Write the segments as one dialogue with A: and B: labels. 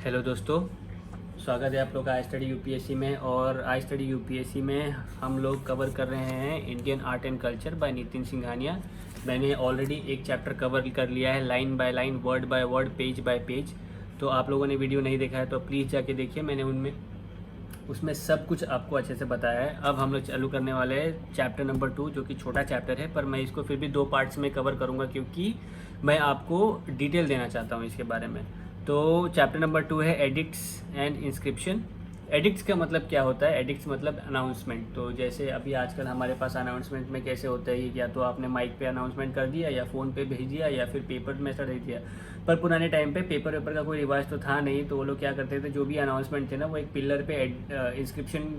A: Hello दोस्तों, स्वागत है आप लोग का आई स्टडी यूपीएससी में। और आई स्टडी यूपीएससी में हम लोग कवर कर रहे हैं Indian art and culture by Nitin Singhania. मैंने ऑलरेडी एक चैप्टर कवर कर लिया है, line by line, word by word, page bye page. तो आप लोगों ने वीडियो नहीं देखा है तो प्लीज़ जाके देखिए, मैंने उसमें सब कुछ आपको अच्छे से बताया है। अब हम लोग चालू करने वाले हैं चैप्टर नंबर 2, जो कि छोटा चैप्टर है, पर मैं इसको फिर भी 2 पार्ट्स में कवर करूँगा क्योंकि मैं आपको डिटेल देना चाहता हूँ इसके बारे में। तो चैप्टर नंबर 2 है एडिक्ट्स एंड इंस्क्रिप्शन। एडिक्ट्स का मतलब क्या होता है? एडिक्ट्स मतलब अनाउंसमेंट। तो जैसे अभी आजकल हमारे पास अनाउंसमेंट में कैसे होता है, या तो आपने माइक पे अनाउंसमेंट कर दिया, या फ़ोन पे भेज दिया, या फिर पेपर में ऐसा दे दिया। पर पुराने टाइम पे पेपर वेपर का कोई रिवाज तो था नहीं, तो वो लोग क्या करते थे, जो भी अनाउंसमेंट थे ना, वो एक पिलर पे इंस्क्रिप्शन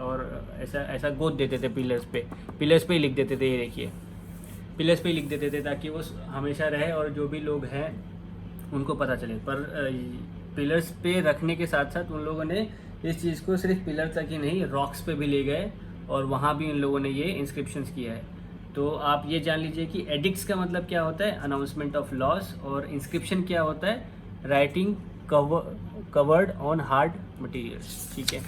A: और ऐसा ऐसा गोद देते थे पिलर्स पे ही लिख देते थे। ये देखिए, पिलर्स पे ही लिख देते थे ताकि वो हमेशा रहे और जो भी लोग हैं उनको पता चले। पर पिलर्स पे रखने के साथ साथ उन लोगों ने इस चीज़ को सिर्फ पिलर तक ही नहीं, रॉक्स पे भी ले गए और वहाँ भी उन लोगों ने ये इंस्क्रिप्शंस किया है। तो आप ये जान लीजिए कि एडिक्ट्स का मतलब क्या होता है, अनाउंसमेंट ऑफ लॉस, और इंस्क्रिप्शन क्या होता है, writing covered on hard materials. ठीक है,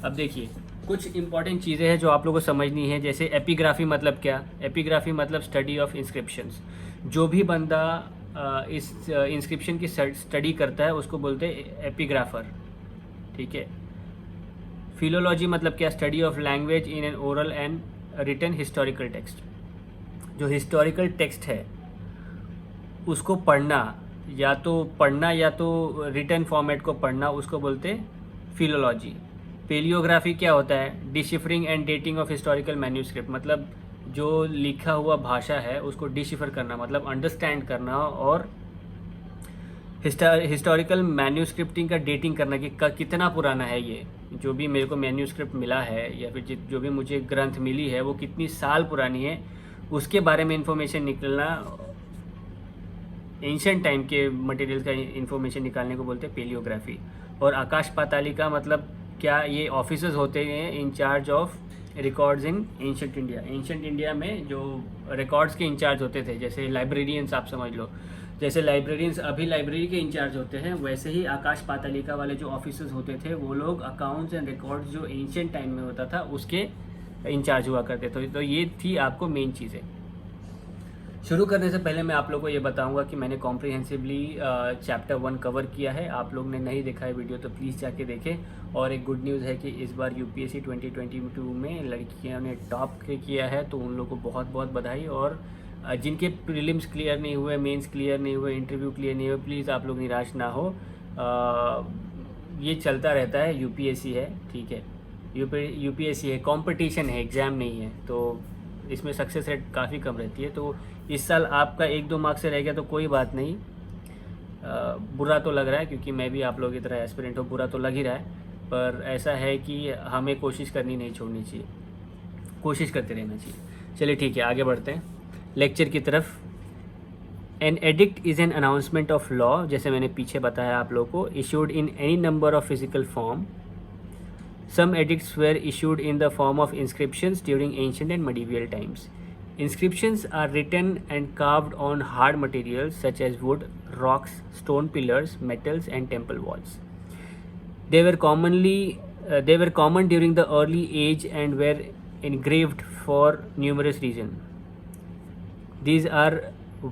A: अब देखिए कुछ इंपॉर्टेंट चीज़ें हैं जो आप लोगों को समझनी है। जैसे एपिग्राफी मतलब क्या? एपिग्राफी मतलब स्टडी ऑफ इंस्क्रिप्शंस। जो भी बंदा इस इंस्क्रिप्शन की स्टडी करता है उसको बोलते हैं एपिग्राफर। ठीक है। फिलोलॉजी मतलब क्या? Study of language in an oral and written historical text. जो हिस्टोरिकल टेक्स्ट है उसको पढ़ना या तो रिटन फॉर्मेट को पढ़ना, उसको बोलते हैं फिलोलॉजी। पेलियोग्राफी क्या होता है? Deciphering and dating of historical manuscript. मतलब जो लिखा हुआ भाषा है उसको डिशिफर करना, मतलब अंडरस्टैंड करना, और हिस्टोरिकल मैन्यूस्क्रिप्टिंग का डेटिंग करना कि कितना पुराना है ये, जो भी मेरे को मैन्यूस्क्रिप्ट मिला है या फिर जो भी मुझे ग्रंथ मिली है वो कितनी साल पुरानी है, उसके बारे में इंफॉर्मेशन निकलना। एंशिएंट टाइम के मटेरियल का इंफॉर्मेशन निकालने को बोलते हैं पेलियोग्राफी। और आकाश पातालिका मतलब क्या? ये ऑफिसर्स होते हैं इन charge of records in ancient India. Ancient India में जो रिकॉर्ड्स के इंचार्ज होते थे, जैसे लाइब्रेरियंस आप समझ लो, जैसे लाइब्रेरियंस अभी लाइब्रेरी के इंचार्ज होते हैं, वैसे ही आकाश पातालिका वाले जो ऑफिसर्स होते थे वो लोग अकाउंट्स एंड रिकॉर्ड्स जो एंशिएंट टाइम में होता था उसके इंचार्ज हुआ करते थे। तो ये थी आपको मेन चीज़ें। शुरू करने से पहले मैं आप लोगों को ये बताऊंगा कि मैंने कॉम्प्रिहेंसिवली चैप्टर 1 कवर किया है। आप लोग ने नहीं देखा है वीडियो तो प्लीज़ जाके देखें। और एक गुड न्यूज़ है कि इस बार यूपीएससी 2022 में लड़कियों ने टॉप किया है, तो उन लोगों को बहुत बहुत बधाई। और जिनके प्रीलिम्स क्लियर नहीं हुए, मेंस क्लियर नहीं हुए, इंटरव्यू क्लियर नहीं हुए, प्लीज़ आप लोग निराश ना हो। ये चलता रहता है, यूपीएससी है, ठीक है, यूपीएससी है, कंपटीशन है, एग्ज़ाम नहीं है, तो इसमें सक्सेस रेट काफ़ी कम रहती है। तो इस साल आपका 1-2 मार्क्स से रह गया तो कोई बात नहीं, बुरा तो लग रहा है क्योंकि मैं भी आप लोगों की तरह एस्पिरेंट हूँ, बुरा तो लग ही रहा है। पर ऐसा है कि हमें कोशिश करनी नहीं छोड़नी चाहिए, कोशिश करते रहना चाहिए। चलिए ठीक है, आगे बढ़ते हैं लेक्चर की तरफ। An addict is an announcement of law, जैसे मैंने पीछे बताया आप लोगों को, issued in any number of physical form. Some edicts were issued in the form of inscriptions during ancient and medieval times. Inscriptions are written and carved on hard materials such as wood, rocks, stone pillars, metals, and temple walls. They were common during the early age and were engraved for numerous reasons. These are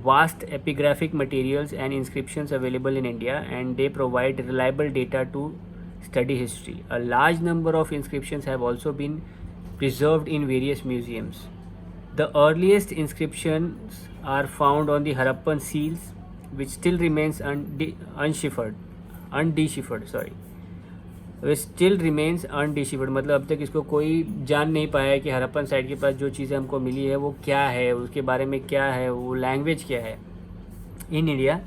A: vast epigraphic materials and inscriptions available in India, and they provide reliable data to study history. A large number of inscriptions have also been preserved in various museums. The earliest inscriptions are found on the Harappan seals, which still remains undeciphered. Which still remains undeciphered, मतलब अब तक इसको कोई जान नहीं पाया है कि हरप्पन साइड के पास जो चीज़ें हमको मिली है वो क्या है, उसके बारे में क्या है, वो लैंग्वेज क्या है। In India,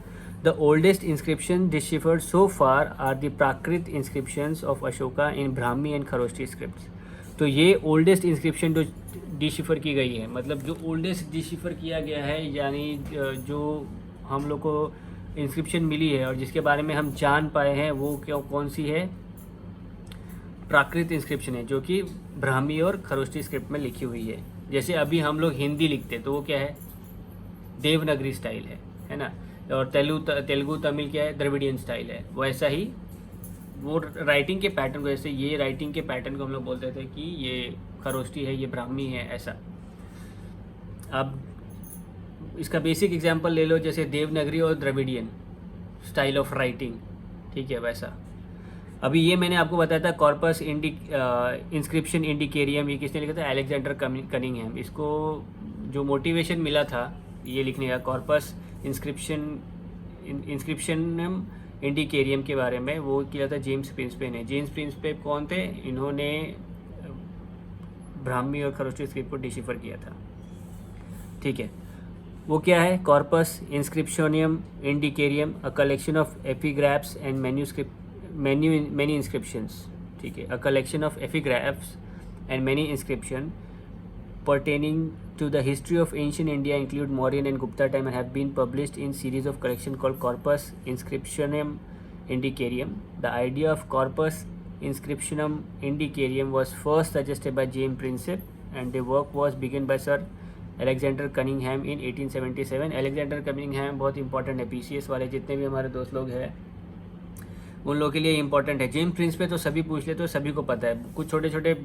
A: the oldest inscriptions deciphered so far are the Prakrit inscriptions of Ashoka in Brahmi and Kharoshthi scripts. तो ये ओल्डेस्ट इंस्क्रिप्शन जो डिशिफर की गई है, मतलब जो ओल्डेस्ट डिशिफर किया गया है, यानी जो हम लोग को इंस्क्रिप्शन मिली है और जिसके बारे में हम जान पाए हैं वो कौन सी है? प्राकृत इंस्क्रिप्शन है, जो कि ब्राह्मी और खरोष्ठी स्क्रिप्ट में लिखी हुई है। जैसे अभी हम लोग हिंदी लिखते तो वो क्या है? देवनागरी स्टाइल है ना। और तेलुगु तमिल क्या है, द्रविडियन स्टाइल है। वैसा ही वो राइटिंग के पैटर्न को, जैसे ये राइटिंग के पैटर्न को हम लोग बोलते थे कि ये खरोष्टी है, ये ब्राह्मी है, ऐसा। अब इसका बेसिक एग्जांपल ले लो, जैसे देवनागरी और द्रविडियन स्टाइल ऑफ राइटिंग, ठीक है, वैसा। अभी ये मैंने आपको बताया था कॉर्पस इंस्क्रिप्शन इंडिकेरियम, ये किसने लिखा था, अलेक्जेंडर कनिंघहैम। इसको जो मोटिवेशन मिला था ये लिखने का, कॉर्पस इंस्क्रिप्शनम इंडिकेरियम के बारे में, वो किया था जेम्स प्रिंसपे ने। जेम्स प्रिंसपे कौन थे, इन्होंने ब्राह्मी और खरोष्टी स्क्रिप्ट को डिशिफर किया था, ठीक है। वो क्या है, Corpus Inscriptionum Indicarum, a collection of epigraphs and many inscriptions, ठीक है, a collection of epigraphs and many inscription pertaining to the history of ancient India include Mauryan and Gupta time and have been published in series of collection called Corpus Inscriptionum Indicarium. The idea of Corpus Inscriptionum Indicarium was first suggested by James Prinsep and the work was begun by Sir Alexander Cunningham in 1877. Alexander Cunningham बहुत important है, PCS वाले जितने भी हमारे दोस्त लोग हैं उन लोगों के लिए इंपॉर्टेंट है। जेम्स प्रिंस पे तो सभी पूछ ले, तो सभी को पता है। कुछ छोटे छोटे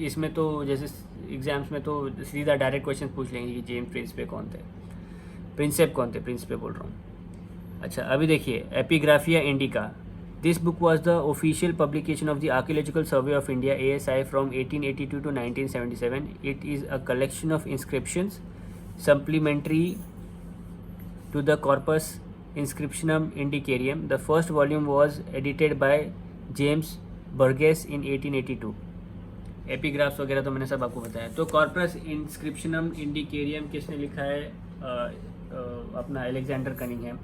A: इसमें तो जैसे एग्जाम्स में तो सीधा डायरेक्ट क्वेश्चन पूछ लेंगे कि जेम्स प्रिंस पे कौन थे, प्रिंसेप कौन थे, प्रिंस पे बोल रहा हूँ। अच्छा, अभी देखिए Epigraphia Indica. This book was the official publication of the Archaeological Survey of India ASI from 1882 to 1977. It is a collection of inscriptions supplementary to the Corpus Inscriptionum Indicarium. The first volume was edited by James Burgess in 1882. एपिग्राफ्स वगैरह तो मैंने सब आपको बताया। तो corpus इंस्क्रिप्शनम इंडिकेरियम किसने लिखा है, अपना अलेक्जेंडर कनिंघहैम।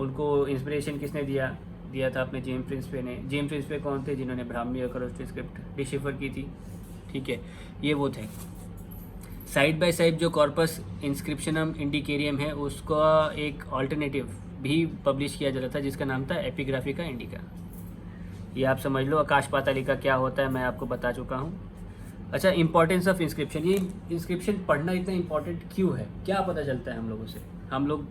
A: उनको इंस्पिरेशन किसने दिया था, अपने जेम्स प्रिंसपे ने। जेम्स प्रिंसपे कौन थे, जिन्होंने ब्राह्मी और खरोष्टी स्क्रिप्ट डिशिफर की थी, ठीक है, ये वो थे। साइड बाय साइड जो कॉर्पस इंस्क्रिप्शनम इंडिकेरियम है उसका एक ऑल्टरनेटिव भी पब्लिश किया जाता था जिसका नाम था एपिग्राफिका इंडिका। ये आप समझ लो, आकाश पातालिका क्या होता है मैं आपको बता चुका हूँ। अच्छा, इंपॉर्टेंस ऑफ इंस्क्रिप्शन। ये इंस्क्रिप्शन पढ़ना इतना इंपॉर्टेंट क्यों है, क्या पता चलता है हम लोगों से, हम लोग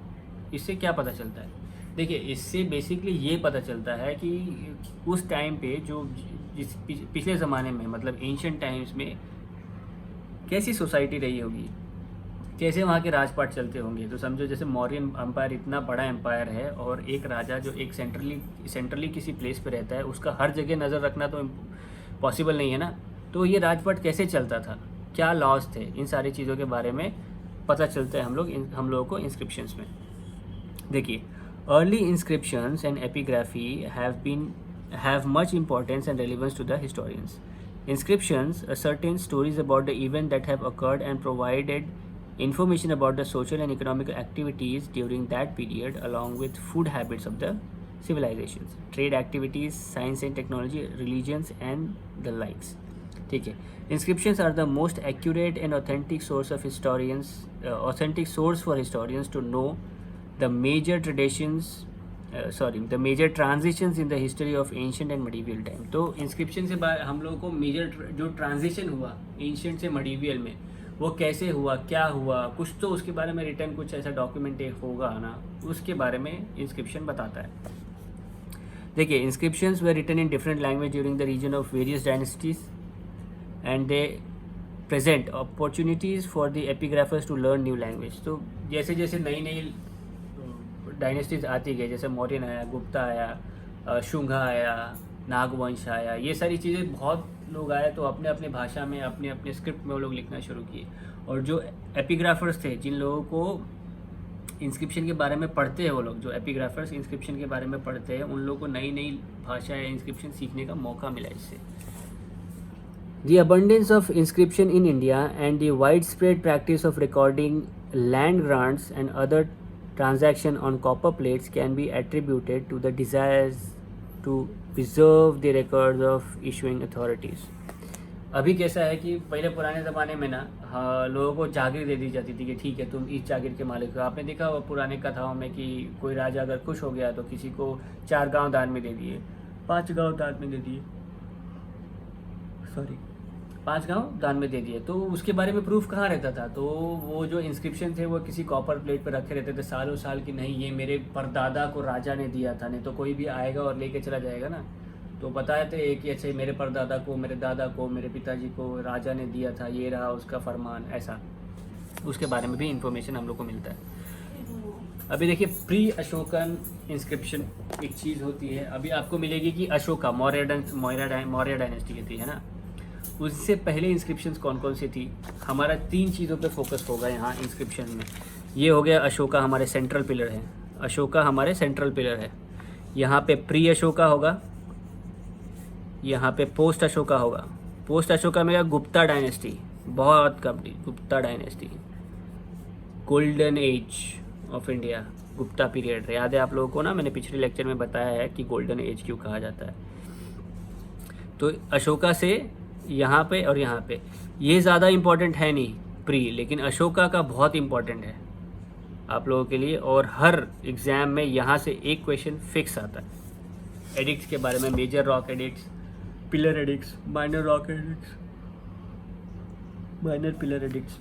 A: इससे क्या पता चलता है। देखिए, इससे बेसिकली ये पता चलता है कि उस टाइम पे जो पिछले ज़माने में, मतलब एंशिएंट टाइम्स में कैसी सोसाइटी रही होगी, कैसे वहाँ के राजपाट चलते होंगे। तो समझो जैसे मौर्यन एम्पायर इतना बड़ा एम्पायर है और एक राजा जो एक सेंट्रली किसी प्लेस पे रहता है, उसका हर जगह नज़र रखना तो पॉसिबल नहीं है ना। तो ये राजपाट कैसे चलता था, क्या लॉज थे, इन सारी चीज़ों के बारे में पता चलता है हम लोगों को इंस्क्रिप्शंस में। देखिए, early inscriptions and epigraphy have much importance and relevance to the historians. Inscriptions ascertain stories about the events that have occurred and provided information about the social and economic activities during that period, along with food habits of the civilizations, trade activities, science and technology, religions and the likes. ठीक है, inscriptions are the most accurate and authentic source for historians to know the major the major transitions in the history of ancient and medieval time. तो inscription से हम लोगों को major जो transition हुआ ancient से medieval में, वो कैसे हुआ, क्या हुआ, कुछ तो उसके बारे में रिटर्न कुछ ऐसा डॉक्यूमेंट होगा ना, उसके बारे में इंस्क्रिप्शन बताता है। देखिए, inscriptions were written in different language during the region of various dynasties and they present opportunities for the epigraphers to learn new language. तो जैसे जैसे नई डायनेस्टीज आती गई, जैसे मौर्यन आया, गुप्ता आया, शुंगा आया, नागवंश आया, ये सारी चीज़ें बहुत लोग आए तो अपने अपने भाषा में अपने अपने स्क्रिप्ट में वो लोग लिखना शुरू किए। और जो एपिग्राफर्स थे, जिन लोगों को इंस्क्रिप्शन के बारे में पढ़ते हैं, वो लोग जो एपिग्राफर्स इंस्क्रिप्शन के बारे में पढ़ते हैं, उन लोगों को नई नई भाषा या इंस्क्रिप्शन सीखने का मौका मिला इससे। The abundance of inscription in India and the widespread practice of recording land grants and other transaction on copper plates can be attributed to the desires to preserve the records of issuing authorities. अभी कैसा है कि पहले पुराने ज़माने में ना लोगों को जागीर दे दी जाती थी कि ठीक है तुम इस जागीर के मालिक हो। आपने देखा पुराने कथाओं में कि कोई राजा अगर खुश हो गया तो किसी को 4 गांव दान में दे दिए, 5 गांव दान में दे दिए, 5 गांव दान में दे दिए। तो उसके बारे में प्रूफ कहाँ रहता था? तो वो जो इंस्क्रिप्शन थे वो किसी कॉपर प्लेट पर रखे रहते थे सालों साल की, नहीं ये मेरे परदादा को राजा ने दिया था, नहीं तो कोई भी आएगा और लेके चला जाएगा ना। तो बताए थे कि अच्छा मेरे परदादा को, मेरे दादा को, मेरे पिताजी को राजा ने दिया था, ये रहा उसका फरमान, ऐसा उसके बारे में भी इंफॉर्मेशन हम लोग को मिलता है। अभी देखिए प्री अशोकन इंस्क्रिप्शन एक चीज़ होती है, अभी आपको मिलेगी कि अशोका मौर्य डायनेस्टी की थी, है ना। उससे पहले इंस्क्रिप्शंस कौन कौन सी थी? हमारा 3 चीज़ों पे फोकस होगा यहाँ इंस्क्रिप्शन में। ये हो गया अशोका, हमारे सेंट्रल पिलर है, अशोका हमारे सेंट्रल पिलर है। यहाँ पे प्री अशोका होगा, यहाँ पे पोस्ट अशोका होगा। पोस्ट अशोका में गुप्ता डायनेस्टी, बहुत complete Gupta dynasty, golden age of India, Gupta period. याद है आप लोगों को ना, मैंने पिछले लेक्चर में बताया है कि गोल्डन एज क्यों कहा जाता है। तो अशोका से यहाँ पे और यहाँ पे ये ज़्यादा इम्पोर्टेंट है नहीं प्री, लेकिन अशोका का बहुत इम्पोर्टेंट है आप लोगों के लिए, और हर एग्ज़ाम में यहाँ से एक क्वेश्चन फिक्स आता है एडिक्ट्स के बारे में। Major rock edicts, pillar edicts, minor rock edicts, minor pillar edicts.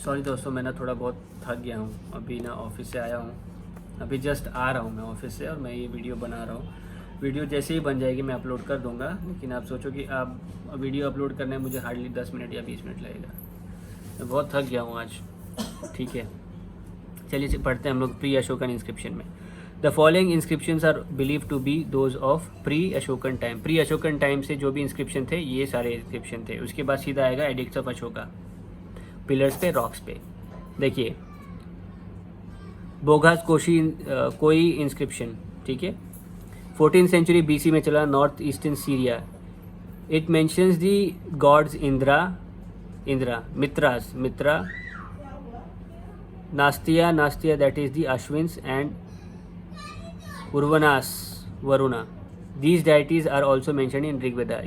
A: Sorry दोस्तों, मैं ना थोड़ा बहुत थक गया हूँ, अभी ना ऑफिस से आया हूँ, अभी जस्ट आ रहा हूँ मैं ऑफिस से, और मैं ये वीडियो बना रहा हूँ। वीडियो जैसे ही बन जाएगी मैं अपलोड कर दूँगा, लेकिन आप सोचो कि आप वीडियो अपलोड करने में मुझे हार्डली 10 मिनट या 20 मिनट लगेगा। मैं बहुत थक गया हूँ आज, ठीक है। चलिए पढ़ते हैं हम लोग प्री अशोकन इंस्क्रिप्शन में। The following inscriptions are believe to be those of pre Ashokan time. Pre Ashokan time से जो भी इंस्क्रिप्शन थे ये सारे इंस्क्रिप्शन थे। उसके बाद सीधा आएगा एडिक्ट्स ऑफ अशोका, पिलर्स पे, रॉक्स पे। देखिए बोघास कोई इंस्क्रिप्शन, ठीक है, 14th सेंचुरी BC में चला, north eastern Syria. It mentions the gods Indra, Mitra, Nasatya that is the Ashvins, and Urvanas, Varuna. These deities are also mentioned in Rigveda.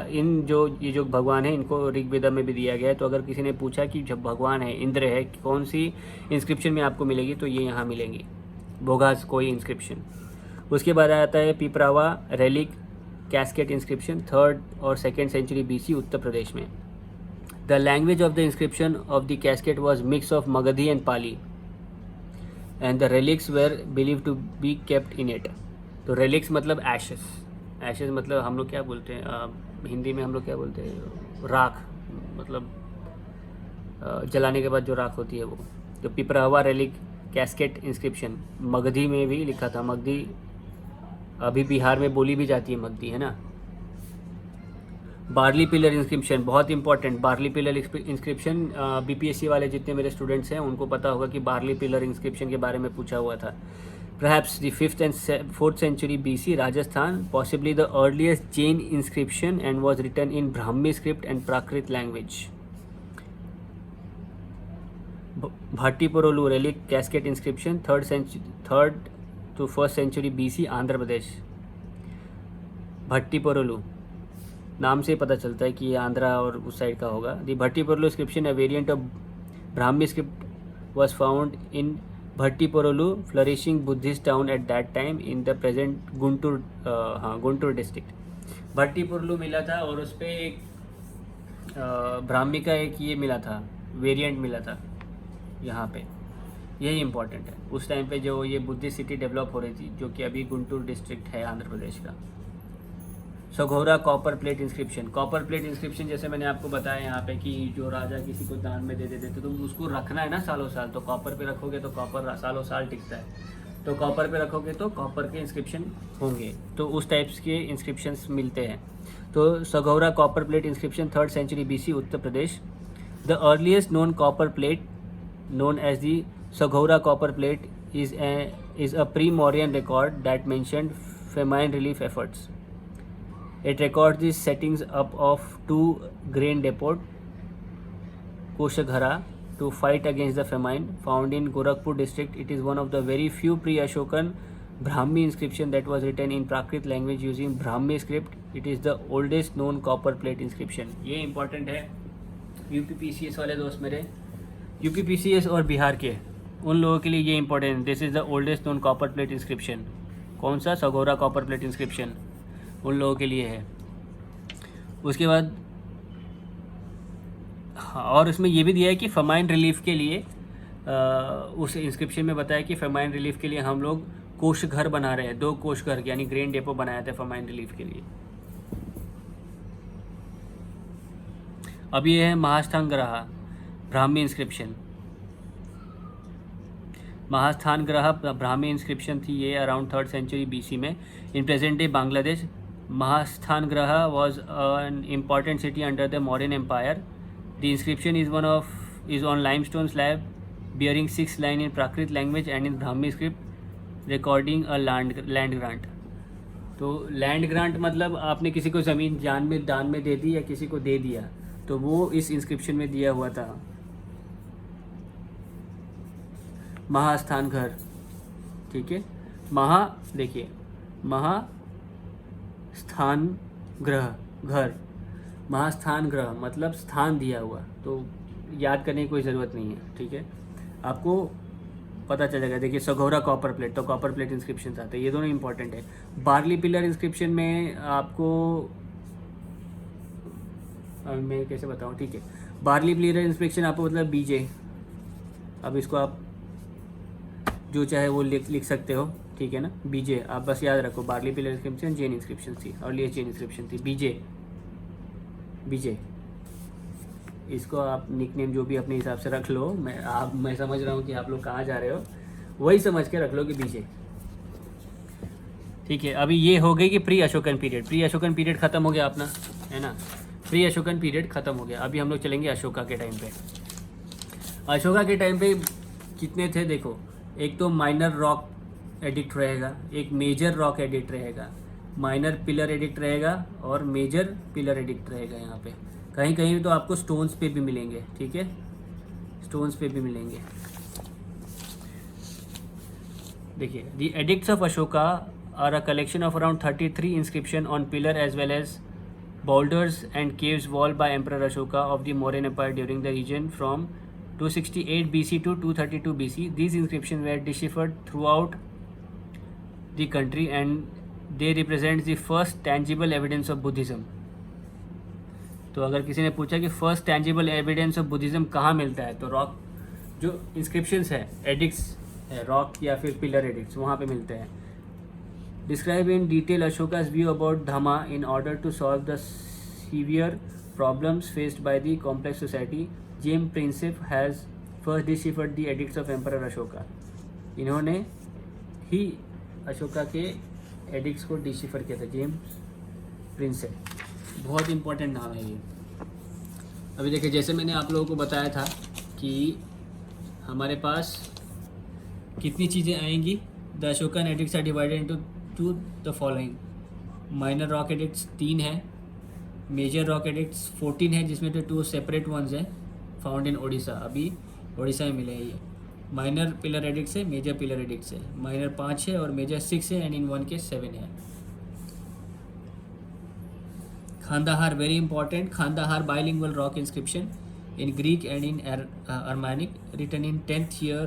A: इन जो ये जो भगवान है इनको ऋग्वेदा में भी दिया गया है। तो अगर किसी ने पूछा कि जब भगवान है, इंद्र है, कौन सी इंस्क्रिप्शन में आपको मिलेगी, तो ये यहाँ मिलेंगी, बोघास कोई इंस्क्रिप्शन। उसके बाद आता है Piprahwa relic casket inscription, 3rd और 2nd century BC Uttar Pradesh में। The language of the inscription of the casket was mix of Magadhi and Pali, and the relics were believe to be kept in it. तो रेलिक्स मतलब ashes मतलब हम लोग क्या बोलते हैं हिंदी में, हम लोग क्या बोलते हैं, राख, मतलब जलाने के बाद जो राख होती है वो। तो Piprahwa relic casket inscription, Magdhi में भी लिखा था, मगधी अभी बिहार में बोली भी जाती है मगधी, है ना। बार्ली पिलर इंस्क्रिप्शन बहुत important, barley pillar inscription BPSC वाले जितने मेरे स्टूडेंट्स हैं उनको पता होगा कि बार्ली पिलर इंस्क्रिप्शन के बारे में पूछा हुआ था। Perhaps the 5th and 4th century BC, Rajasthan, possibly the earliest Jain inscription, and was written in Brahmi script and Prakrit language. Bhattipurolu relic casket inscription, 3rd to 1st century BC, Andhra Pradesh. भट्टीपुरलू नाम से पता चलता है कि ये आंध्रा और उस side का होगा। दी भट्टीपुरलू inscription, a variant of Brahmi script, was found in Bhattipurolu, flourishing Buddhist town at that time in the present Guntur district. Bhattiprolu मिला था और उस पर एक ब्राह्मी का एक ये मिला था, वेरिएंट मिला था यहाँ पे, यही इम्पोर्टेंट है। उस टाइम पे जो ये बुद्धिस्ट सिटी डेवलप हो रही थी, जो कि अभी गुंटूर डिस्ट्रिक्ट है आंध्र प्रदेश का। Sohgaura copper plate inscription, copper plate inscription जैसे मैंने आपको बताया यहाँ पे कि जो राजा किसी को दान में दे देते थे तो उसको रखना है ना सालों साल, तो कॉपर पे रखोगे तो कॉपर सालों साल टिकता है, तो कॉपर पे रखोगे तो कॉपर के इंस्क्रिप्शन होंगे। तो उस टाइप्स के इंस्क्रिप्शंस मिलते हैं। तो Sohgaura copper plate inscription, 3rd century BC Uttar Pradesh. The earliest known copper plate known as the Saghora copper plate is a pre-Mauryan record that mentioned famine relief efforts. It records the settings up of 2 grain depot Koshaghara to fight against the famine found in Gorakhpur district. It is one of the very few pre-Ashokan Brahmi inscription that was written in Prakrit language using Brahmi script. It is the oldest known copper plate inscription. ये important है UPPCS वाले दोस्त मेरे, UPPCS और बिहार के उन लोगों के लिए ये important. This is the oldest known copper plate inscription. कौन सा? सघोरा कॉपर प्लेट इंस्क्रिप्शन उन लोगों के लिए है। उसके बाद हाँ, और उसमें ये भी दिया है कि फमाइन रिलीफ के लिए उस इंस्क्रिप्शन में बताया कि फमाइन रिलीफ के लिए हम लोग कोष घर बना रहे हैं, 2 कोष घर यानी ग्रेन डेपो बनाया था फमाइन रिलीफ के लिए। अब ये है महास्थान ग्रह ब्राह्मी इंस्क्रिप्शन। महास्थान ग्रह ब्राह्मी इंस्क्रिप्शन थी ये अराउंड 3rd सेंचुरी BC में in present day Bangladesh. Mahasthangarh was an important city under the Mauryan empire. The inscription is on limestone slab bearing 6 line in Prakrit language and in Brahmi script recording a land grant। तो land grant मतलब आपने किसी को ज़मीन दान में दे दी या किसी को दे दिया, तो वो इस इंस्क्रिप्शन में दिया हुआ था। महास्थान घर, ठीक है। देखिए महास्थान ग्रह घर, महास्थान ग्रह मतलब स्थान दिया हुआ, तो याद करने की कोई ज़रूरत नहीं है, ठीक है, आपको पता चल जाएगा। देखिए सघोरा कॉपर प्लेट, तो कॉपर प्लेट इंस्क्रिप्शन आते हैं, ये दोनों इंपॉर्टेंट है। बार्ली पिलर इंस्क्रिप्शन में आपको मैं कैसे बताऊँ, ठीक है, बार्ली पिलर इंस्क्रिप्शन आपको मतलब बीजे, अब इसको आप जो चाहे वो लिख सकते हो, ठीक है ना, बीजे आप बस याद रखो। Barley pillar inscription Jain inscription थी और ये जैन इंस्क्रिप्शन थी, बीजे इसको आप निकनेम जो भी अपने हिसाब से रख लो। मैं समझ रहा हूँ कि आप लोग कहाँ जा रहे हो, वही समझ के रख लो कि बीजे, ठीक है। अभी ये हो गई कि प्री अशोकन पीरियड ख़त्म हो गया अपना, है ना, प्री अशोकन पीरियड ख़त्म हो गया। अभी हम लोग चलेंगे अशोका के टाइम पे। अशोका के टाइम पे कितने थे देखो, एक तो माइनर रॉक एडिक्ट रहेगा, एक मेजर रॉक एडिक्ट रहेगा, माइनर पिलर एडिक्ट रहेगा और मेजर पिलर एडिक्ट रहेगा। यहाँ पे कहीं कहीं तो आपको स्टोन्स पे भी मिलेंगे, ठीक है, स्टोन्स पे भी मिलेंगे। देखिए the edicts of Ashoka are a collection of around 33 inscription on pillar as well as boulders and caves walled by Emperor Ashoka of the Mauryan Empire during the region from 268 BC to 232 BC. These inscriptions were deciphered throughout the country and they represent the first tangible evidence of Buddhism. तो अगर किसी ने पूछा कि first tangible evidence of Buddhism कहाँ मिलता है, तो रॉक जो इंस्क्रिप्शंस है, एडिक्ट्स है, रॉक या फिर पिलर एडिक्ट्स, वहाँ पे मिलते हैं। Describe in detail Ashoka's view about Dhamma in order to solve the severe problems faced by the complex society. James Prinsep has first deciphered the edicts of Emperor Ashoka. इन्होंने ही अशोका के addicts को decipher किया था, James Prinsep, बहुत important नाम है ये। अभी देखिए जैसे मैंने आप लोगों को बताया था कि हमारे पास कितनी चीज़ें आएंगी। The Ashokan edicts are divided into the following. Minor rock edicts 3 है, मेजर रॉक एडिक्ट्स 14 है, जिसमें तो 2 सेपरेट वंस हैं फाउंड इन ओडिशा, अभी ओडिशा में मिले हैं ये। माइनर पिलर एडिक्ट्स है, मेजर पिलर एडिक्ट्स है, माइनर 5 है और मेजर 6 है एंड इन 1 के 7 है। Kandahar very important, Kandahar bilingual rock inscription in Greek and in Aramaic written in 10th year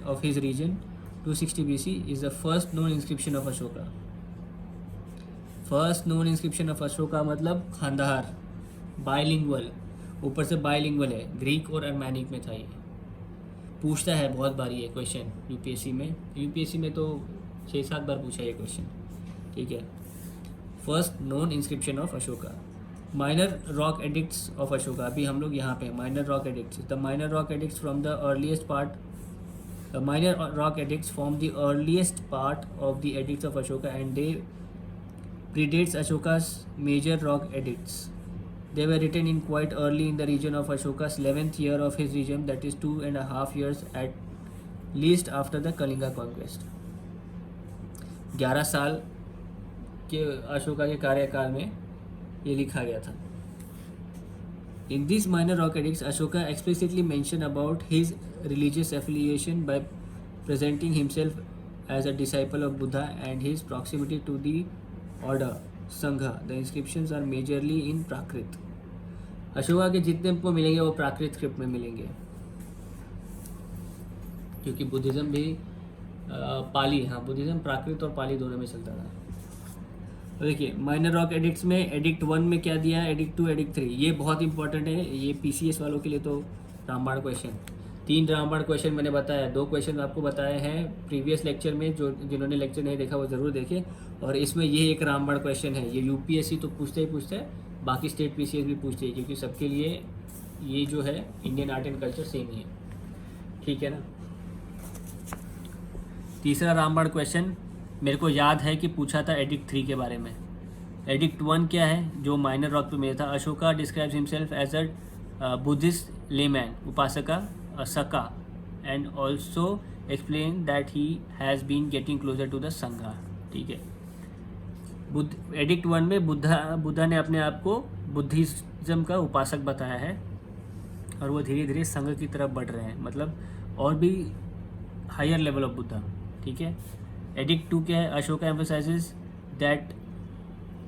A: of his region 260 BC is the first known inscription of Ashoka. First known inscription of Ashoka मतलब खांदाहार, bilingual, ऊपर से bilingual है, Greek और अर्मानिक में था ये। पूछता है बहुत बार ये क्वेश्चन यूपीएससी में तो 6-7 बार पूछा ये क्वेश्चन, ठीक है। First known inscription of Ashoka. Minor rock edicts of Ashoka, अभी हम लोग यहाँ पे minor rock addicts, the minor rock addicts from the earliest part, the minor rock edicts form the earliest part of the edicts of Ashoka and they predates Ashoka's major rock edicts. They were written in quite early in the region of Ashoka's 11th year of his regime, that is 2.5 years at least after the Kalinga conquest. 11 साल के अशोका के कार्यकाल में ये लिखा गया था। In these minor rock edicts, Ashoka explicitly mentioned about his religious affiliation by presenting himself as a disciple of Buddha and his proximity to the order Sangha. The inscriptions are majorly in Prakrit. Ashoka के जितने को मिलेंगे वो प्राकृत script में मिलेंगे, क्योंकि Buddhism भी पाली, हाँ बुद्धिज़्म प्राकृत और पाली दोनों में चलता था। देखिए माइनर रॉक एडिक्ट्स में एडिक्ट 1 में क्या दिया है, एडिक्ट 2, एडिक्ट 3, ये बहुत इंपॉर्टेंट है, ये पीसीएस वालों के लिए तो रामबाण क्वेश्चन। 3 रामबाण क्वेश्चन मैंने बताया, 2 क्वेश्चन आपको बताए हैं प्रीवियस लेक्चर में, जो जिन्होंने लेक्चर नहीं देखा वो ज़रूर देखें। और इसमें ये एक रामबाण क्वेश्चन है, ये यूपीएससी तो पूछते ही पूछते हैं, बाकी स्टेट पीसीएस भी पूछते हैं, क्योंकि सबके लिए ये जो है Indian art and culture same ही है, ठीक है ना। तीसरा रामबाण क्वेश्चन मेरे को याद है कि पूछा था एडिक्ट 3 के बारे में। एडिक्ट 1 क्या है, जो माइनर रॉक पे मिला था, Ashoka describes himself as a Buddhist layman, upasaka, a Sakya, and also explain that he has been getting closer to the Sangha, ठीक है। एडिक्ट 1 में बुद्धा ने अपने आप को बुद्धिज्म का उपासक बताया है, और वो धीरे धीरे संघ की तरफ बढ़ रहे हैं, मतलब और भी हायर लेवल ऑफ बुद्धा, ठीक है। एडिक्ट 2 क्या है, Ashoka emphasizes that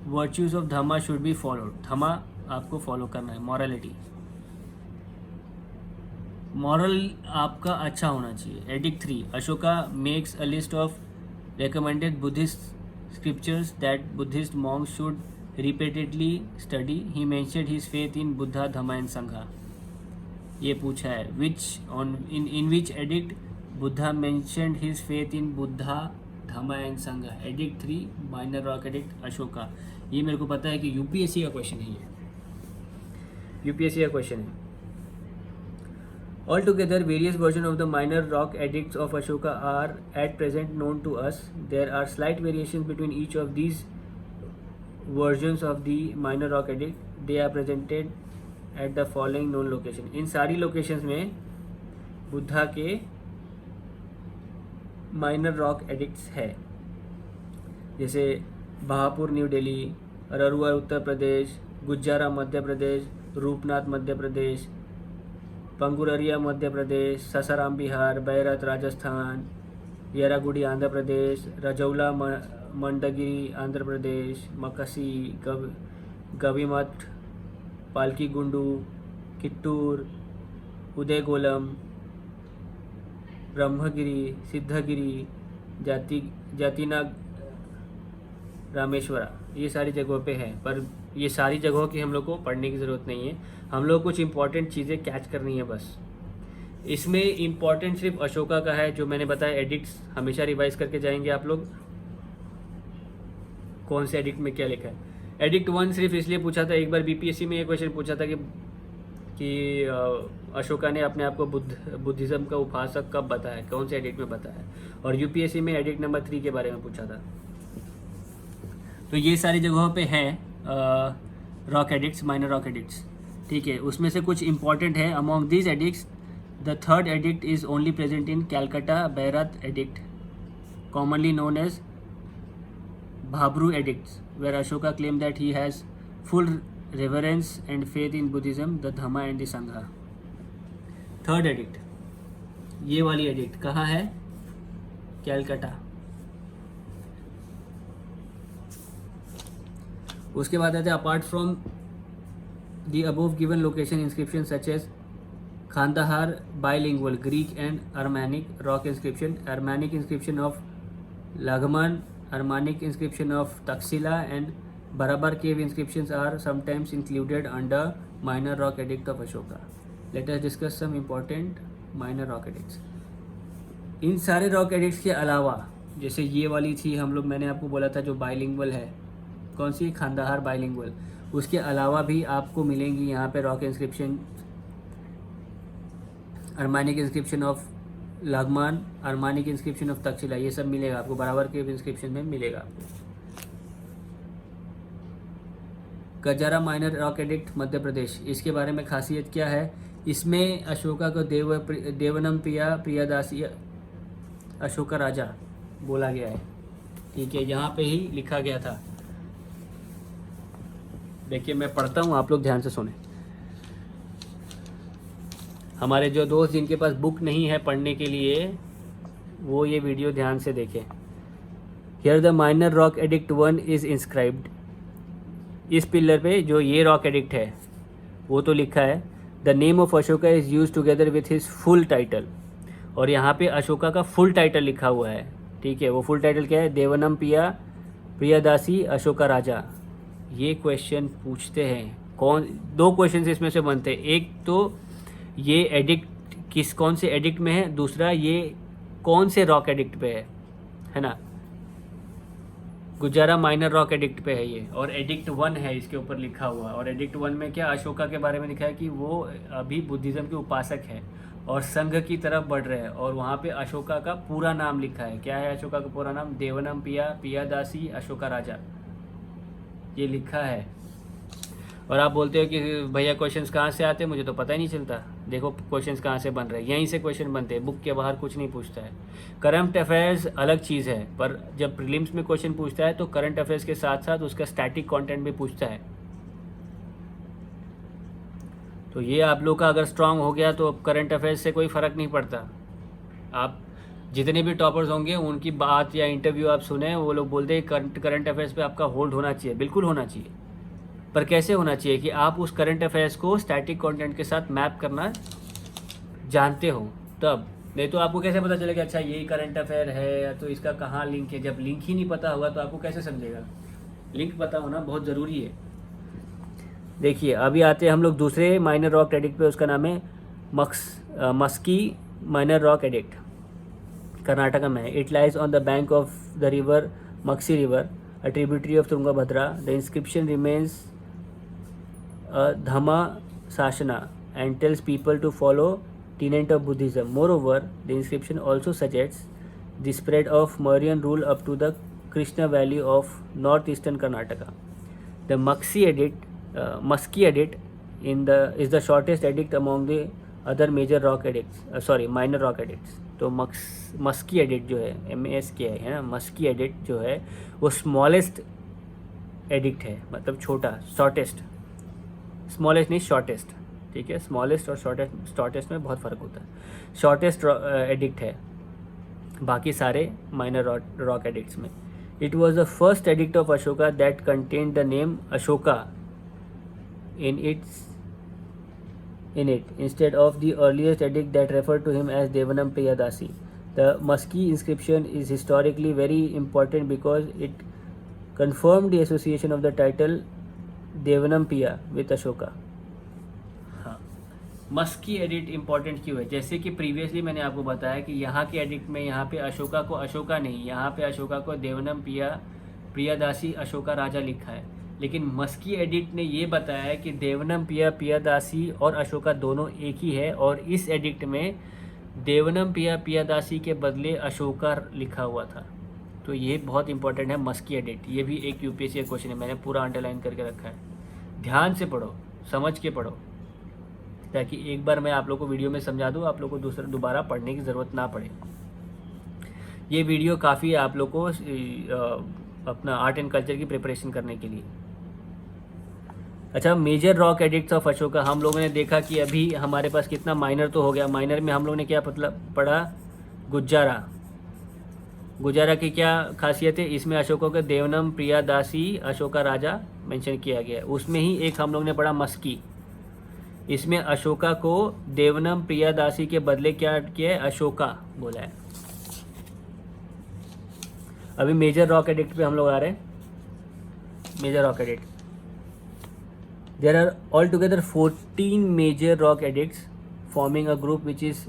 A: virtues of Dhamma should be followed, Dhamma आपको फॉलो करना है, मॉरलिटी, मॉरल आपका अच्छा होना चाहिए। Edict 3, Ashoka makes a list of recommended Buddhist scriptures that Buddhist monks should repeatedly study, he mentioned his faith in Buddha, Dhamma and Sangha, ये पूछा है। In which edict Buddha mentioned his faith in Buddha, Dhamma and Sangha. Edict 3 minor rock edict Ashoka, ये मेरे को पता है कि UPSC का क्वेश्चन है, ये यूपीएससी का क्वेश्चन है। All together various version of the minor rock edicts of Ashoka are at present known to us, there are slight variations between each of these versions of the minor rock edict, they are presented at the following known location. इन सारी locations में बुद्धा के minor rock edicts है, जैसे Bahawalpur new Delhi, ररुआ Uttar Pradesh, गुज्जारा Madhya Pradesh, Rupnath Madhya Pradesh, पंगुररिया Madhya Pradesh, Sasaram Bihar, Bairat Rajasthan, येरागुड़ी Andhra Pradesh, रजौला मंडगिरी Andhra Pradesh, Magsi, गविमठ, पालकी गुंडू, किट्टूर, उदयगोलम, ब्रह्मगिरी, सिद्धगिरी, जातिनाग, रामेश्वरा, ये सारी जगहों पे है। पर ये सारी जगहों की हम लोग को पढ़ने की ज़रूरत नहीं है, हम लोग कुछ इंपॉर्टेंट चीज़ें कैच करनी है बस। इसमें इंपॉर्टेंट सिर्फ अशोका का है, जो मैंने बताया एडिक्ट्स हमेशा रिवाइज करके जाएंगे आप लोग, कौन से एडिक्ट में क्या लिखा है। एडिक्ट 1 सिर्फ इसलिए पूछा था, एक बार बीपीएससी में ये क्वेश्चन पूछा था कि अशोका ने अपने आप को बुद्धिज्म का उपासक कब बताया, कौन से एडिक्ट में बताया, और यूपीएससी में एडिक्ट नंबर 3 के बारे में पूछा था। तो ये सारी जगहों पे हैं rock edicts, minor rock edicts, ठीक है। उसमें से कुछ इंपॉर्टेंट है। Among these edicts the third edict is only present in Calcutta Bairat edict, commonly known as Bhabru edicts, where Ashoka claim that he has full reverence and faith in Buddhism, the Dhamma and the Sangha। Third addict, ये वाली addict कहाँ है, कैलकाटा। उसके बाद आते हैं apart from the above given location inscription such as Kandahar bilingual Greek and Aramaic rock inscription, Aramaic inscription of Laghman, Aramaic inscription of Takshashila and Barabar cave inscriptions are sometimes included under minor rock edict of Ashoka. Let us discuss some important minor rock edicts. इन सारे rock addicts के अलावा, जैसे ये वाली थी हम लोग, मैंने आपको बोला था जो बाइलिंगुअल है, कौन सी, खांदाहार बाइलिंगुअल, उसके अलावा भी आपको मिलेंगी यहाँ पे rock inscription, Aramaic inscription of Laghman, Aramaic inscription of Takshashila, ये सब मिलेगा आपको, बराबर के इंस्क्रिप्शन में मिलेगा आपको। गजारा minor rock addict Madhya Pradesh, इसके बारे में खासियत क्या है, इसमें अशोका को देवनम प्रियादासी अशोका राजा बोला गया है, ठीक है, यहाँ पे ही लिखा गया था। देखिए मैं पढ़ता हूँ, आप लोग ध्यान से सुने। हमारे जो दोस्त जिनके पास बुक नहीं है पढ़ने के लिए, वो ये वीडियो ध्यान से देखें। Here the minor rock addict 1 is inscribed, इस पिलर पे जो ये रॉक एडिक्ट है वो तो लिखा है, the name of Ashoka is use together with his full title, और यहाँ पे अशोका का फुल टाइटल लिखा हुआ है, ठीक है। वो फुल टाइटल क्या है, देवनम प्रियदासी अशोका राजा, ये क्वेश्चन पूछते हैं। कौन, दो क्वेश्चन इसमें से बनते हैं। एक तो ये एडिक्ट कौन से एडिक्ट में है, दूसरा ये कौन से रॉक एडिक्ट पे है ना। गुजारा माइनर रॉक एडिक्ट पे है ये, और एडिक्ट 1 है इसके ऊपर लिखा हुआ। और एडिक्ट 1 में क्या, अशोका के बारे में लिखा है कि वो अभी बुद्धिज़्म के उपासक है और संघ की तरफ बढ़ रहे हैं। और वहाँ पे अशोका का पूरा नाम लिखा है। क्या है अशोका का पूरा नाम? देवनम पियादासी अशोका राजा, ये लिखा है। और आप बोलते हो कि भैया क्वेश्चंस कहाँ से आते हैं, मुझे तो पता ही नहीं चलता। देखो क्वेश्चंस कहाँ से बन रहे हैं, यहीं से क्वेश्चन बनते हैं, बुक के बाहर कुछ नहीं पूछता है। करंट अफेयर्स अलग चीज़ है, पर जब प्रीलिम्स में क्वेश्चन पूछता है तो करंट अफेयर्स के साथ साथ उसका स्टैटिक कंटेंट भी पूछता है। तो ये आप लोग का अगर स्ट्रांग हो गया तो करंट अफेयर्स से कोई फ़र्क नहीं पड़ता। आप जितने भी टॉपर्स होंगे उनकी बात या इंटरव्यू आप सुने, वो लोग बोलते हैं करंट अफेयर्स पे आपका होल्ड होना चाहिए। बिल्कुल होना चाहिए, पर कैसे होना चाहिए कि आप उस करंट अफेयर्स को स्टैटिक कंटेंट के साथ मैप करना जानते हो तब। नहीं तो आपको कैसे पता चलेगा अच्छा यही करंट अफेयर है तो इसका कहाँ लिंक है। जब लिंक ही नहीं पता होगा तो आपको कैसे समझेगा। लिंक पता होना बहुत ज़रूरी है। देखिए अभी आते हैं हम लोग दूसरे माइनर रॉक एडिक्ट पे, उसका नाम है Maski minor rock edict, Karnataka में है। It lies on the bank of the river मक्सी river, a tributary of Tungabhadra. The inscription remains Dhamma Sasana and tells people to follow tenet of Buddhism. Moreover, the inscription also suggests the spread of Mauryan rule up to the Krishna Valley of northeastern Karnataka. The Musky edict is the shortest edict among the other major rock edicts. Minor rock edicts. तो Maski addict जो है, MASK है ना, Maski addict जो है वो smallest addict है, मतलब छोटा, शॉर्टेस्ट। स्मॉलेस्ट नहीं, शॉर्टेस्ट, ठीक है। स्मॉलेस्ट और शॉर्टेस्ट में बहुत फ़र्क होता है। शॉर्टेस्ट एडिक्ट है बाकी सारे माइनर रॉक एडिक्ट्स में। It was the first edict of Ashoka that contained the name Ashoka in it instead of the earliest edict that referred to him as Devanam Priyadasi. The Musky inscription is historically very important because it confirmed the association of the title देवनम पिया with Ashoka. हाँ, Maski addict important क्यों है? जैसे कि previously मैंने आपको बताया कि यहाँ के एडिक्ट में यहाँ पे अशोका को अशोका नहीं, यहाँ पे अशोका को देवनम प्रियादासी अशोका राजा लिखा है। लेकिन मस्की एडिक्ट ने ये बताया है कि देवनम प्रियादासी और अशोका दोनों एक ही है, और इस एडिक्ट में देवनम प्रियादासी के बदले अशोका लिखा हुआ था। तो ये बहुत इंपॉर्टेंट है मस्की एडिक्ट। ये भी एक UPSC का क्वेश्चन है, मैंने पूरा अंडरलाइन करके रखा है। ध्यान से पढ़ो, समझ के पढ़ो, ताकि एक बार मैं आप लोग को वीडियो में समझा दूँ, आप लोग को दोबारा पढ़ने की ज़रूरत ना पड़े। ये वीडियो काफ़ी है आप लोग को अपना आर्ट एंड कल्चर की प्रिपरेशन करने के लिए। अच्छा, major rock edicts of Ashoka हम लोगों ने देखा कि अभी हमारे पास कितना माइनर तो हो गया। माइनर में हम लोगों ने क्या पढ़ा? गुजारा की क्या खासियत है? इसमें अशोका के देवनम प्रियादासी अशोका राजा मेंशन किया गया है। उसमें ही एक हम लोग ने पढ़ा मस्की, इसमें अशोका को देवनम प्रियादासी के बदले क्या किया है? अशोका बोला है। अभी मेजर रॉक एडिक्ट पे हम लोग आ रहे हैं। Major rock edict, there are all together 14 major rock edicts forming a group which is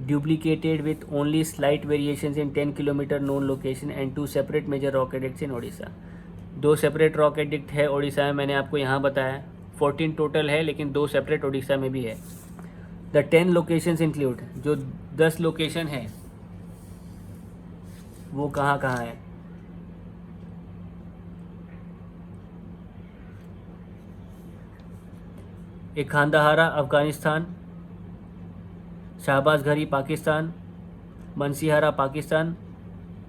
A: duplicated with only slight variations in 10 kilometer known location and 2 separate major rock edicts in Odisha. 2 separate rock edict है ओडिशा में, मैंने आपको यहाँ बताया। 14 total है, लेकिन 2 separate Odisha में भी है। द 10 लोकेशंस इंक्लूड, जो 10 लोकेशन है वो कहाँ कहाँ है? एक खांदाहारा अफगानिस्तान, शाहबाज घरी पाकिस्तान, मनसीहारा पाकिस्तान,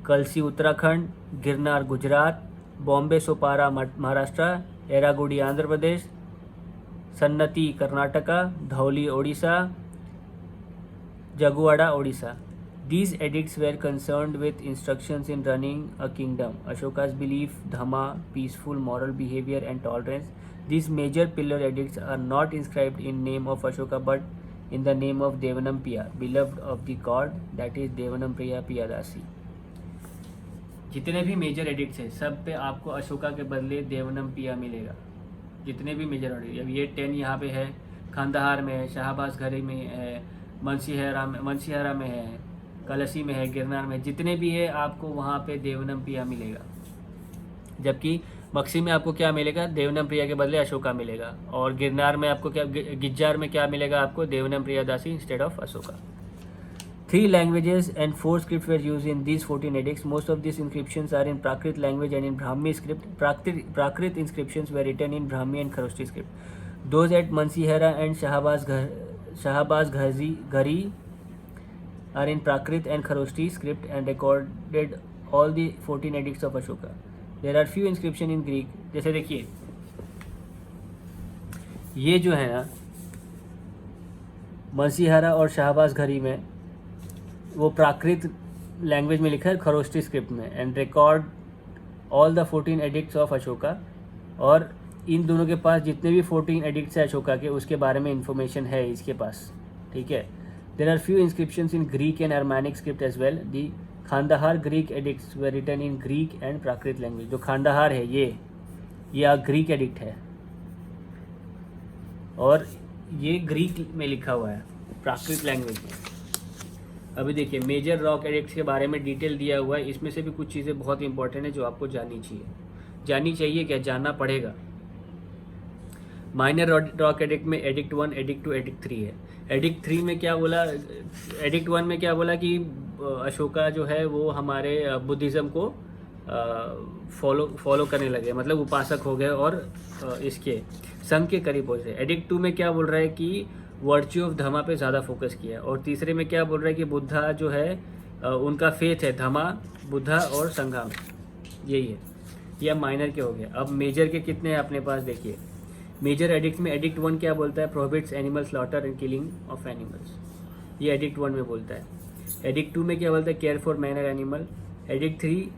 A: कलसी Uttarakhand, Girnar Gujarat, Bombay Sopara Maharashtra, Erragudi Andhra Pradesh, सन्नती Karnataka, Dhauli Odisha, जगुवाड़ा Odisha. These edicts were concerned with instructions in running a kingdom. Ashoka's belief, dhamma, peaceful moral behavior and tolerance. These major pillar edicts are not inscribed in name of Ashoka but in the name of Devanam Piya, beloved of the god, that is Devanam Priya Piyadasi. जितने भी major addicts हैं सब पे आपको अशोका के बदले देवनम पिया मिलेगा। जितने भी मेजर एडिक्ट, अब ये 10 यहाँ पे है, खंडहार में है, शाहबाज घरी में है, मनसीहरा में है, कलसी में है, गिरनार में, जितने भी है आपको वहाँ पे देवनम पिया मिलेगा। जबकि बक्सी में आपको क्या मिलेगा, देवनम प्रिया के बदले अशोका मिलेगा। और गिरनार में आपको क्या, गिज्जार में क्या मिलेगा आपको, देवनम प्रिया दासी instead of Ashoka. 3 languages and 4 scripts were used in these 14 edicts. Most of these inscriptions are in Prakrit language and in Brahmi script. Prakrit inscriptions were written in Brahmi and Kharoshti script. Those at Mansihara and Shahabaz Ghari are in Prakrit and Kharoshti script and recorded all the 14 edicts of Ashoka. There are few inscriptions in Greek. जैसे देखिए ये जो है ना मनसीहरा और शाहबाज घरी में वो प्राकृत लैंग्वेज में लिखा है, खरोष्टी स्क्रिप्ट में, and record all the 14 addicts of Ashoka. और इन दोनों के पास जितने भी 14 एडिक्ट्स है अशोका के, उसके बारे में इंफॉर्मेशन है इसके पास, ठीक है। There are few inscriptions in Greek and Aramaic script as well. The Kandahar Greek edicts were written in Greek and Prakrit language. जो खांडाहार है ये ग्रीक एडिक्ट है और ये ग्रीक में लिखा हुआ है, प्राकृत लैंग्वेज में। अभी देखिए मेजर रॉक एडिक्ट्स के बारे में डिटेल दिया हुआ है, इसमें से भी कुछ चीज़ें बहुत इंपॉर्टेंट है जो आपको जाननी चाहिए क्या, जानना पड़ेगा। माइनर रॉक एडिक्ट में एडिक्ट 1, एडिक्ट 2, एडिक्ट 3 है। एडिक्ट 3 में क्या बोला, एडिक्ट 1 में क्या बोला कि अशोका जो है वो हमारे बुद्धिज़्म को फॉलो करने लगे, मतलब उपासक हो गए और इसके संघ के करीब पहुंचे। एडिक्ट 2 में क्या बोल रहा है कि वर्च्यू ऑफ धमा पे ज़्यादा फोकस किया। और तीसरे में क्या बोल रहा है कि बुद्धा जो है उनका फेथ है धमा, बुद्धा और संघा में, यही है। यह माइनर के हो गया। अब मेजर के कितने हैं अपने पास, देखिए मेजर एडिक्ट में एडिक्ट 1 क्या बोलता है, prohibits animal slaughter and killing of animals, ये एडिक्ट 1 में बोलता है। एडिक्ट 2 में क्या बोलता है, care for man and animal. Edict 3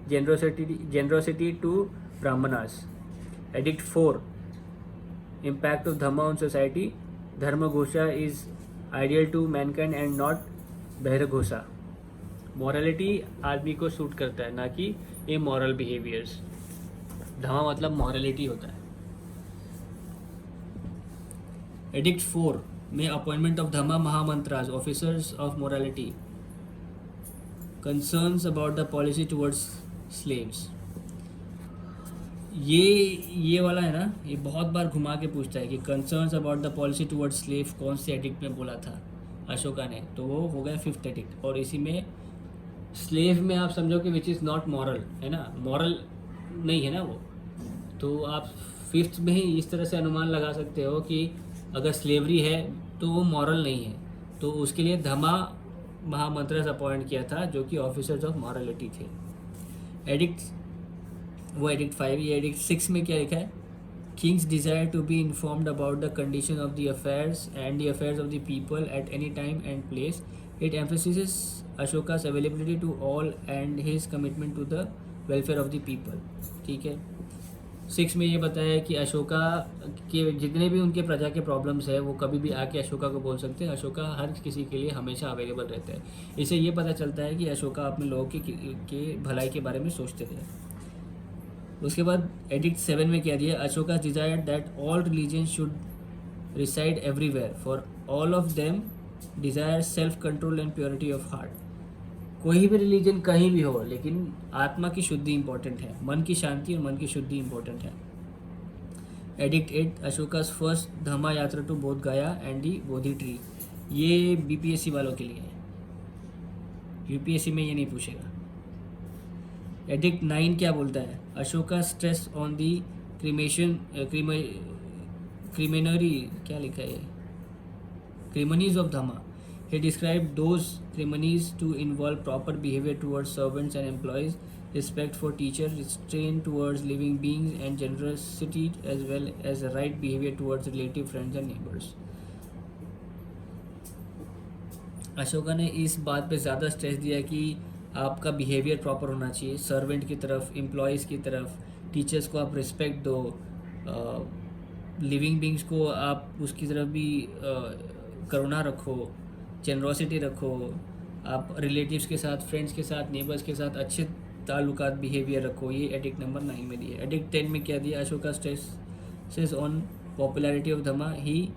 A: generosity to Brahmanas. Edict 4 impact of Dhamma on society, dharma ghosha is ideal to mankind and not bheri ghosha. Morality आदमी को सूट करता है, ना कि ये मॉरल बिहेवियर्स। धमा मतलब मॉरलिटी होता है। एडिक्ट 4 में appointment of Dhamma Mahamatras, officers of morality, concerns about the policy towards slaves. ये वाला है ना, ये बहुत बार घुमा के पूछता है कि concerns about the policy towards slave कौन से एडिक्ट में बोला था अशोका ने, तो वो हो गया 5th एडिक्ट। और इसी में स्लेव में आप समझो कि विच इज़ नॉट मॉरल, है ना, मॉरल नहीं है ना वो, तो आप 5th में ही इस तरह से अनुमान लगा सकते हो कि अगर स्लेवरी है तो वो मॉरल नहीं है। तो उसके लिए धमा महामंत्रस अपॉइंट किया था जो कि ऑफिसर्स ऑफ मॉरलिटी थे। एडिक्ट 5। ये एडिक्ट 6 में क्या लिखा है, king's desire to be informed about the condition of the affairs and the affairs of the people at any time and place. It emphasises Ashoka's availability to all and his commitment to the welfare of the people. ठीक है। 6 में ये बताया कि अशोका के जितने भी उनके प्रजा के प्रॉब्लम्स है वो कभी भी आके अशोका को बोल सकते हैं। अशोका हर किसी के लिए हमेशा अवेलेबल रहता है। इससे ये पता चलता है कि अशोका अपने लोगों के भलाई के बारे में सोचते थे। उसके बाद एडिक्ट 7 में क्या दिया, Ashoka desired that all religion should reside everywhere, for all of them desire self control and purity of heart. कोई भी रिलीजन कहीं भी हो, लेकिन आत्मा की शुद्धि इंपॉर्टेंट है, मन की शांति और मन की शुद्धि इंपॉर्टेंट है। एडिक्ट 8, अशोकास फर्स्ट धमा यात्रा टू बोध गया एंड दी बोधि ट्री। ये बीपीएससी वालों के लिए है, यूपीएससी में ये नहीं पूछेगा। एडिक्ट 9 क्या बोलता है, अशोका स्ट्रेस ऑन दी क्रिमिनरी, क्या लिखा है, क्रिमनीज of Dhama. He described those ceremonies to involve proper behavior towards servants and employees, respect for teachers, restraint towards living beings, and generosity, as well as the right behavior towards relative, friends and neighbors. Ashoka ने इस बात पे ज़्यादा stress दिया कि आपका behaviour proper होना चाहिए, सर्वेंट की तरफ, एम्प्लॉयज़ की तरफ, टीचर्स को आप रिस्पेक्ट दो, लिविंग बींग्स को आप उसकी तरफ भी करुणा रखो, जेनरोसिटी रखो, आप रिलेटिव्स के साथ, फ्रेंड्स के साथ, नेबर्स के साथ अच्छे ताल्लुकात बिहेवियर रखो, ये एडिक्ट नंबर 9 में दिया। एडिक्ट 10 में क्या दिया, Ashoka stresses on popularity of Dhamma, he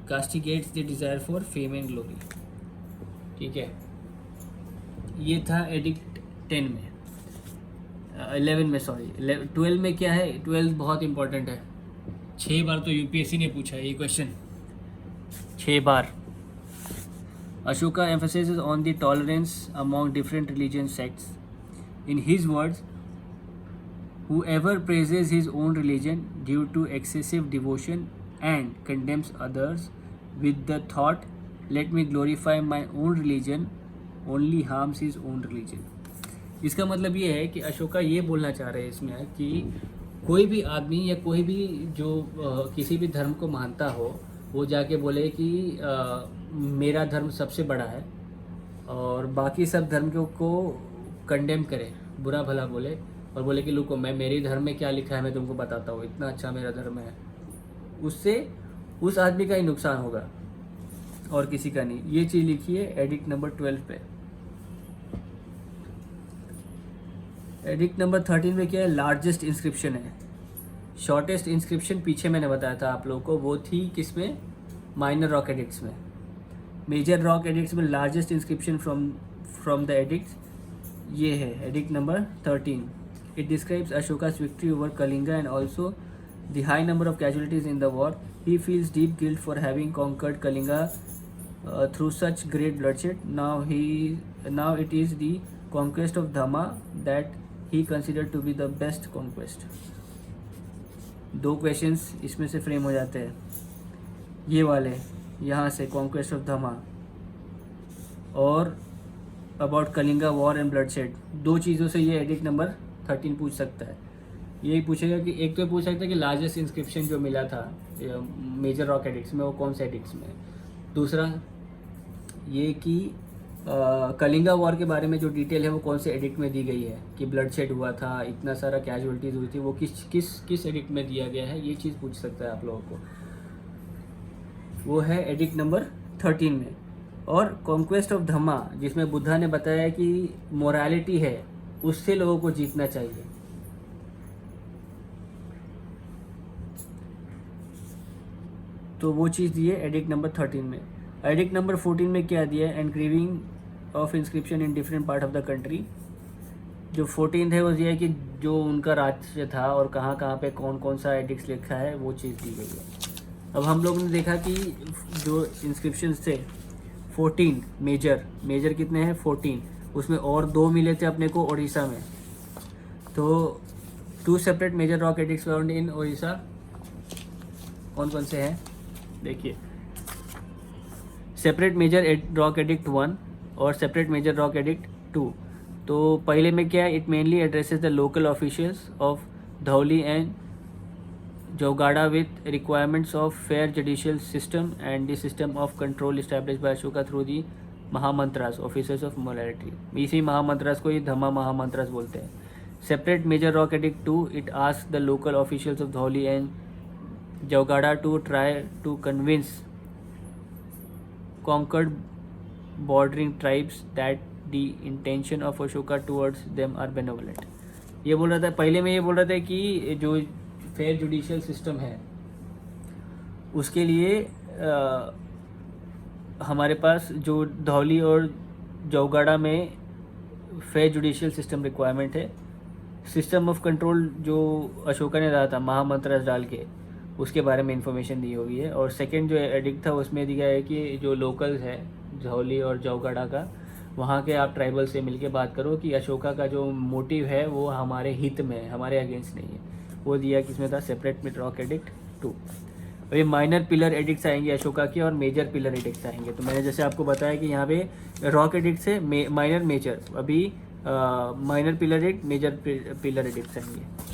A: castigates the desire for fame and glory. ठीक है, ये था एडिक्ट 10 में। 11 में, सॉरी 12 में क्या है, 12 बहुत इंपॉर्टेंट है, 6 बार तो यूपीएससी ने पूछा है ये question, 6 bar. Ashoka emphasizes on the tolerance among different religion sects. In his words, whoever praises his own religion due to excessive devotion and condemns others with the thought, let me glorify my own religion, only harms his own religion. इसका मतलब ये है कि अशोका ये बोलना चाह रहे हैं इसमें कि कोई भी आदमी या कोई भी जो किसी भी धर्म को मानता हो, वो जाके बोले कि मेरा धर्म सबसे बड़ा है और बाकी सब धर्म को कंडेम करे, बुरा भला बोले और बोले कि लुको मैं मेरे धर्म में क्या लिखा है मैं तुमको बताता हूँ, इतना अच्छा मेरा धर्म है, उससे उस आदमी का ही नुकसान होगा और किसी का नहीं। ये चीज़ लिखी है एडिक्ट नंबर 12 पे। एडिक्ट नंबर 13 में क्या है, लार्जेस्ट इंस्क्रिप्शन है। शॉर्टेस्ट इंस्क्रिप्शन पीछे मैंने बताया था आप लोगों को, वो थी किसमें, माइनर रॉक एडिक्ट्स में। मेजर रॉक एडिक्ट्स में largest inscription from the edicts ये है edict number 13। It describes Ashoka's victory over Kalinga and also the high number of casualties in the war. He feels deep guilt for having conquered Kalinga through such great bloodshed. Now it is the conquest of Dhamma that he considered to be the best conquest. 2 questions इसमें से frame हो जाते हैं, ये वाले यहाँ से conquest of धमा और about Kalinga war and bloodshed. 2 चीज़ों से ये एडिक्ट नंबर 13 पूछ सकता है। यही पूछेगा कि एक तो पूछ सकता है कि लार्जेस्ट इंस्क्रिप्शन जो मिला था मेजर रॉक एडिक्ट्स में वो कौन से एडिक्ट्स में। दूसरा ये कि कलिंगा वॉर के बारे में जो डिटेल है वो कौन से एडिक्ट में दी गई है कि ब्लडशेड हुआ था, इतना सारा कैजुअलिटीज़ हुई थी, वो किस एडिक्ट में दिया गया है, ये चीज़ पूछ सकता है आप लोगों को। वो है एडिक्ट नंबर 13 में। और कॉन्क्वेस्ट ऑफ धम्मा जिसमें बुद्धा ने बताया कि मोरालिटी है उससे लोगों को जीतना चाहिए। तो वो चीज़ दी है एडिक्ट नंबर 13 में। एडिक्ट नंबर 14 में क्या दिया है, engraving of inscription in different part of the country. जो 14 है वो दिया है कि जो उनका राज्य था और कहाँ कहाँ पे कौन कौन सा एडिक्ट्स लिखा है वो चीज़ दी गई है। अब हम लोग ने देखा कि जो इंस्क्रिप्शन थे 14 मेजर कितने हैं 14, उसमें और 2 मिले थे अपने को उड़ीसा में। तो 2 separate major rock edicts found in Orissa. कौन कौन से हैं देखिए, सेपरेट मेजर रॉक एडिक्ट 1 और सेपरेट मेजर रॉक एडिक्ट 2। तो पहले में क्या है, it mainly addresses the local officials of Dhauli and Jogada with requirements of fair judicial system and the system of control established by Ashoka through the Mahamantras, officers of morality. इसी महामंत्रास को ये धम्मा महामंत्रास बोलते हैं। Separate major rock edict 2, it asks the local officials of Dholi and Jogada to try to convince conquered bordering tribes that the intention of Ashoka towards them are benevolent. ये बोल रहा था पहले में, ये बोल रहा था कि जो फेयर जुडिशियल सिस्टम है उसके लिए हमारे पास जो धौली और जौगाड़ा में फेयर जुडिशियल सिस्टम रिक्वायरमेंट है। सिस्टम ऑफ कंट्रोल जो अशोका ने डाला था महामंत्रास डाल के, उसके बारे में इंफॉर्मेशन दी हुई है। और सेकंड जो एडिक्ट था उसमें दिया है कि जो लोकल्स है धौली और जौगाड़ा का, वहाँ के आप ट्राइबल से मिलके बात करो कि अशोका का जो मोटिव है वो हमारे हित में है, हमारे अगेंस्ट नहीं है। वो दिया किसमें था, सेपरेट में रॉक एडिक्ट 2। और ये माइनर पिलर एडिक्ट्स आएंगे अशोका के और मेजर पिलर एडिक्ट्स आएंगे। तो मैंने जैसे आपको बताया कि यहाँ पे रॉक एडिक्ट्स है माइनर मेजर, अभी minor pillar edict major pillar edicts आएंगे।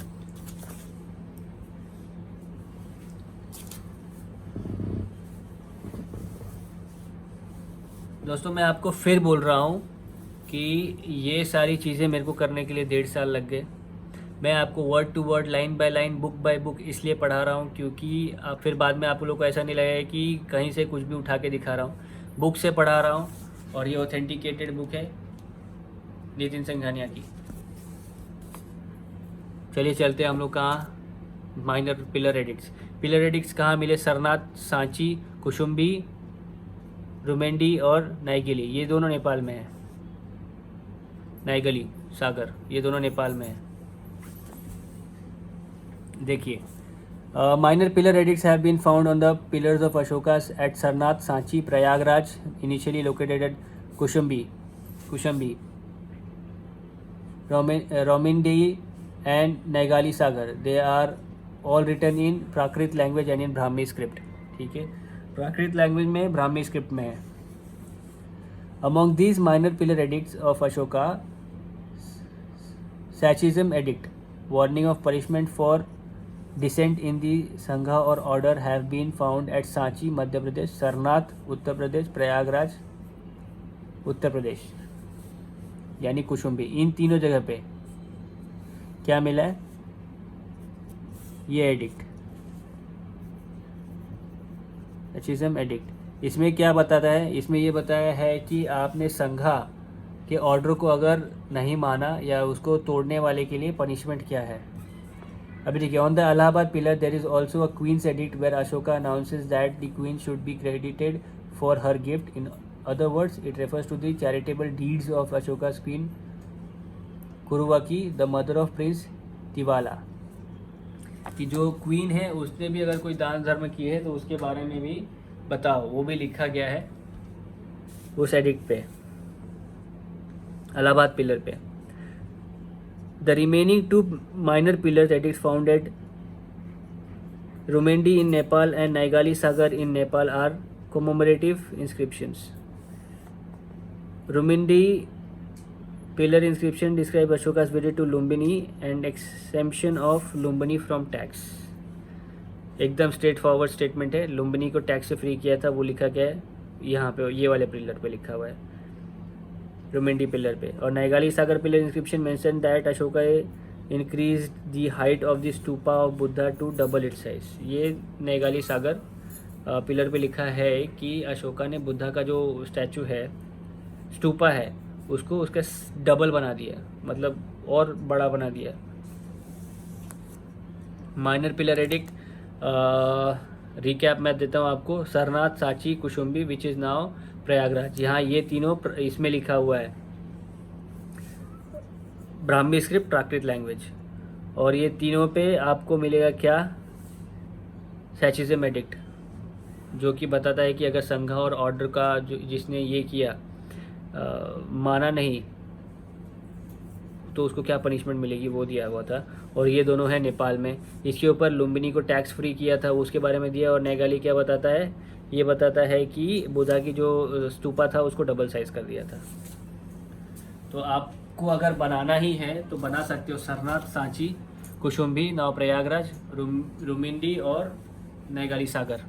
A: दोस्तों मैं आपको फिर बोल रहा हूँ कि ये सारी चीज़ें मेरे को करने के लिए 1.5 साल लग गए। मैं आपको word to word line by line book by book इसलिए पढ़ा रहा हूँ क्योंकि फिर बाद में आप लोगों को ऐसा नहीं लगेगा कि कहीं से कुछ भी उठा के दिखा रहा हूँ। बुक से पढ़ा रहा हूँ और ये ऑथेंटिकेटेड बुक है नितिन संघानिया की। चलिए चलते हैं हम लोग कहाँ, minor pillar addicts. Pillar addicts कहाँ मिले? सरनाथ, सांची, कुशुम्बी, रुमेंडी और नाइगली, ये दोनों नेपाल में है। नाइगली सागर, ये दोनों नेपाल में है। देखिए, minor pillar edicts have been found on the pillars of Ashoka at Sarnath, Sanchi, Prayagraj, initially located at Kaushambi, Rummindei and Nigali Sagar. They are all written in Prakrit language and in Brahmi script. ठीक है, प्राकृत लैंग्वेज में, ब्राह्मी स्क्रिप्ट में है। Among these minor pillar edicts of Ashoka, schism edict, warning of punishment for dissent in the Sangha और order have been found eight Sanchi Madhya Pradesh, Sarnath Uttar Pradesh, Prayagraj Uttar प्रदेश, यानी कुशुम्बी। इन तीनों जगह पे क्या मिला है? ये एडिक्ट, सैचिज्म एडिक्ट। इसमें क्या बताता है? इसमें ये बताया है कि आपने संघा के ऑर्डर को अगर नहीं माना या उसको तोड़ने वाले के लिए पनिशमेंट क्या है। अभी देखिए, on the Allahabad pillar there is also a queen's edict where Ashoka announces that the queen should be credited for her gift. In other words it refers to the charitable deeds of Ashoka's queen Karuvaki, the mother of prince Tivala. कि जो queen है उसने भी अगर कोई दान धर्म किए है तो उसके बारे में भी बताओ, वो भी लिखा गया है उस एडिक्ट पे, इलाहाबाद पिलर पे। The remaining two minor pillars edicts found at Rumendi in Nepal and Naigali Sagar in Nepal are commemorative inscriptions. Rumendi pillar inscription describe Ashoka's visit to Lumbini and exemption of Lumbini from tax. एकदम straight forward statement है। लुम्बिनी को tax से free किया था, वो लिखा गया है यहाँ पे, ये वाले पिलर पे लिखा हुआ है, रुमेंडी पिलर पे। और Nigali Sagar pillar inscription mention that Ashoka increase the height of the stupa of Buddha to double it size. ये नाइगाली सागर पिलर पे लिखा है कि अशोका ने बुद्धा का जो स्टैचू है, स्तूपा है, उसको उसका डबल बना दिया, मतलब और बड़ा बना दिया। माइनर पिलर एडिक्ट रिकैप मैं देता हूँ आपको। Sarnath, Sanchi, Kaushambi which is now Prayagraj. यहाँ ये तीनों इसमें लिखा हुआ है ब्राह्मी स्क्रिप्ट, प्राकृत लैंग्वेज। और ये तीनों पे आपको मिलेगा क्या? सैचिज्म एडिक्ट, जो कि बताता है कि अगर संघा और ऑर्डर का जो जिसने ये किया माना नहीं तो उसको क्या पनिशमेंट मिलेगी, वो दिया हुआ था। और ये दोनों है नेपाल में। इसके ऊपर लुम्बिनी को टैक्स फ्री किया था, उसके बारे में दिया। और नाइगाली क्या बताता है? ये बताता है कि बुद्धा की जो स्तूपा था उसको डबल साइज कर दिया था। तो आपको अगर बनाना ही है तो बना सकते हो सरनाथ, सांची, कुशुम्बी, नव प्रयागराज, रुमिंडी और नाइगाली सागर।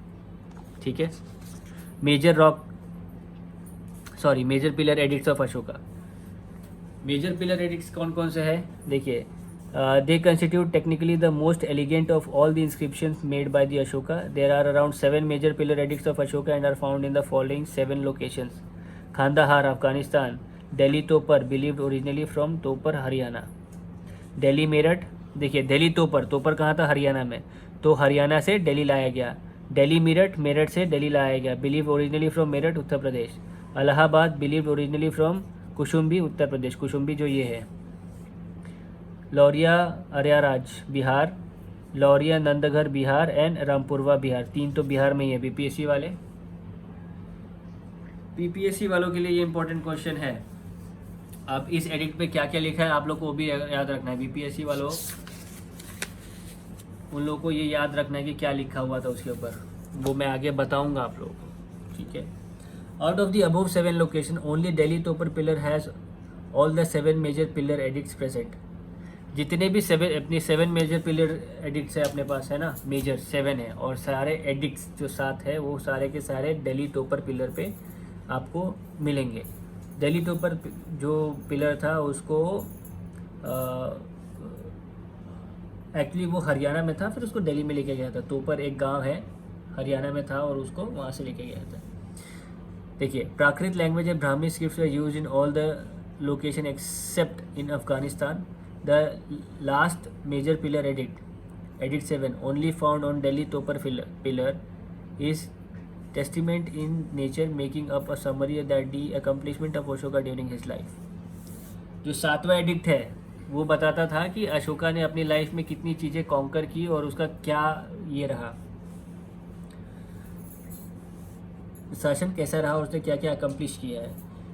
A: ठीक है। Major pillar edicts of Ashoka. Major pillar edicts कौन कौन से हैं? देखिए, they constitute technically the most elegant of all the inscriptions made by the Ashoka. There are around 7 major pillar edicts of Ashoka and are found in the following 7 locations: Kandahar, Afghanistan; Delhi Topar, believed originally from Topar, Haryana; Delhi Meerut। देखिए, दिल्ली तोपर कहाँ था? हरियाणा में, तो हरियाणा से दिल्ली लाया गया। दिल्ली मेरठ, मेरठ से दिल्ली लाया गया, believe originally from Meerut, Uttar Pradesh. Allahabad, believe originally from Kaushambi, Uttar Pradesh, Kaushambi जो ये है। लौरिया अरयाराज बिहार, लौरिया नंदगढ़ बिहार एंड रामपुरवा बिहार। 3 तो बिहार में ही है। बीपीएससी वालों के लिए ये इंपॉर्टेंट क्वेश्चन है। अब इस एडिक्ट पे क्या क्या लिखा है आप लोग को वो भी याद रखना है। बीपीएससी वालों, उन लोगों को ये याद रखना है कि क्या लिखा हुआ था उसके ऊपर, वो मैं आगे बताऊंगा आप लोगों को। ठीक है। Out of the above 7 location only Delhi Topra pillar has all the 7 major pillar edicts present. जितने भी 7 मेजर पिलर एडिक्ट्स है अपने पास है ना, मेजर 7 है, और सारे एडिक्ट्स जो 7 है वो सारे के सारे दिल्ली तोपर पिलर पे आपको मिलेंगे। दिल्ली तोपर जो पिलर था उसको एक्चुअली वो हरियाणा में था, फिर उसको दिल्ली में लेके गया था। तोपर एक गांव है हरियाणा में था और उसको वहाँ से लेके गया था। देखिए, प्राकृत लैंग्वेज है Brahmi scripts are used in all the location except in Afghanistan. The last major pillar edict, Edict 7, only found on Delhi Topar pillar, is testament in nature, making up a summary that the accomplishment of Ashoka during his life. जो 7वां addict है वो बताता था कि अशोका ने अपनी life में कितनी चीज़ें कॉन्कर की और उसका क्या ये रहा, शासन कैसा रहा और उसने क्या क्या अकम्प्लिश किया है.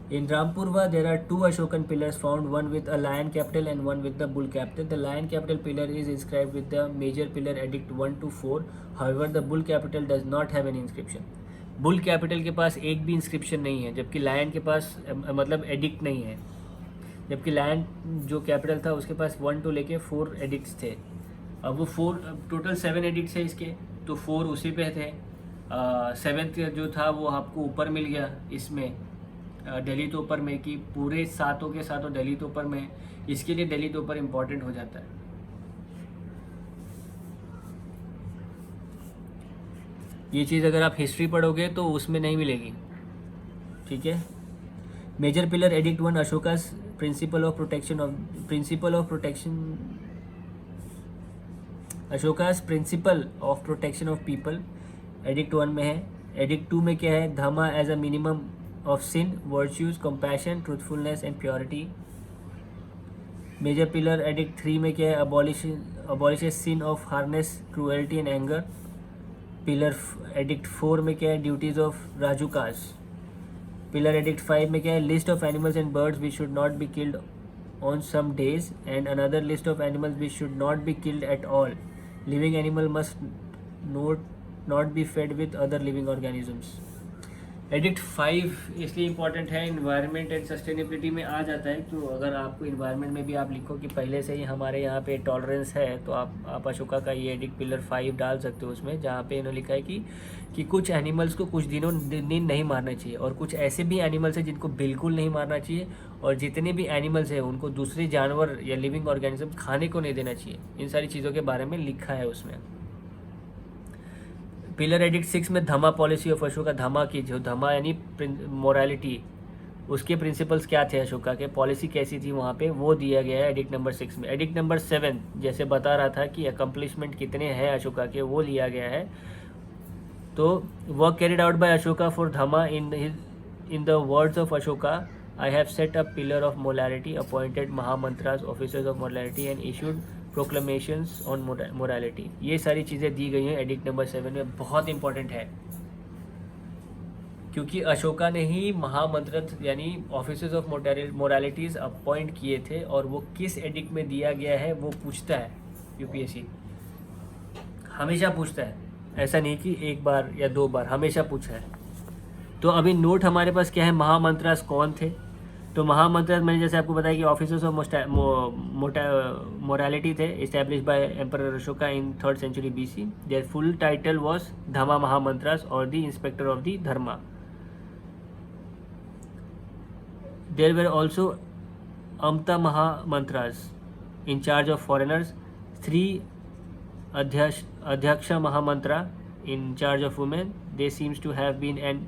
A: In Rampurva, there are 2 Ashokan pillars found, one with a lion capital and one with the bull capital. The lion capital pillar is inscribed with the major pillar edict 1 to 4. However, the bull capital does not have an inscription. Bull capital के पास एक भी inscription नहीं है, जबकि lion के पास मतलब addict नहीं है. जबकि लायन जो कैपिटल था उसके पास 1 to लेके 4 एडिक्ट्स थे. अब वो 4 टोटल 7 एडिक्ट्स है इसके, तो 4 उसी पे थे. 7th जो था वो आपको ऊपर मिल गया इसमें दिल्ली तोपर में, कि पूरे 7 के 7 दिल्ली तोपर में. इसके लिए दिल्ली तोपर इम्पॉर्टेंट हो जाता है. ये चीज़ अगर आप हिस्ट्री पढ़ोगे तो उसमें नहीं मिलेगी. ठीक है. Major pillar edict 1, Ashoka's principle of protection of people edict 1 में है. एडिक्ट 2 में क्या है, Dhamma as a minimum of sin, virtues, compassion, truthfulness and purity. Major pillar edict 3 में क्या है, abolish sin of harshness, cruelty and anger. Pillar edict 4 में क्या है, duties of Rajukas. Pillar edict 5 में क्या है, list of animals and birds which should not be killed on some days and another list of animals which should not be killed at all. Living animal must not be fed with other living organisms. Edict 5 इसलिए important है, environment and sustainability में आ जाता है. तो अगर आपको environment में भी आप लिखो कि पहले से ही हमारे यहाँ पे टॉलरेंस है, तो आप अशोका का ये एडिक्ट पिलर 5 डाल सकते हो उसमें, जहाँ पे इन्होंने लिखा है कि कुछ एनिमल्स को कुछ दिन नहीं मारना चाहिए, और कुछ ऐसे भी एनिमल्स हैं जिनको बिल्कुल नहीं मारना चाहिए, और जितने भी एनिमल्स हैं उनको दूसरे जानवर या लिविंग ऑर्गेनिज्म खाने को नहीं देना चाहिए. इन सारी चीज़ों के बारे में लिखा है उसमें. पिलर एडिक्ट 6 में धमा पॉलिसी ऑफ अशोका, धमा की जो धमा यानी मोरालिटी, उसके प्रिंसिपल्स क्या थे अशोका के, पॉलिसी कैसी थी वहाँ पे, वो दिया गया है एडिक्ट नंबर 6 में. एडिक्ट नंबर 7 जैसे बता रहा था कि अकम्पलिशमेंट कितने हैं अशोका के, वो लिया गया है. तो work carried out by Ashoka for Dhamma in the words of Ashoka, I have set a pillar of morality, appointed Mahamatras, officers of morality and issued proclamations on morality. ये सारी चीज़ें दी गई हैं एडिक्ट नंबर 7 में. बहुत इंपॉर्टेंट है क्योंकि अशोका ने ही महामंत्र यानी ऑफिसर्स ऑफ मोरालिटीज़ अपॉइंट किए थे, और वो किस एडिक्ट में दिया गया है वो पूछता है यूपीएससी, हमेशा पूछता है. ऐसा नहीं कि एक बार या 2 बार, हमेशा पूछा है. तो अभी नोट हमारे पास क्या है, महामंत्रास कौन थे. तो महामंत्र मैंने जैसे आपको बताया कि ऑफिसर्स ऑफ मोरालिटी थे, established by emperor Ashoka in 3rd century BC. Their full title was Dhamma Mahamatras और the inspector of the Dharma. There were also Anta Mahamatras in charge of foreigners, 3 Adhyaksha महामंत्रा in charge of women. They seems to have been an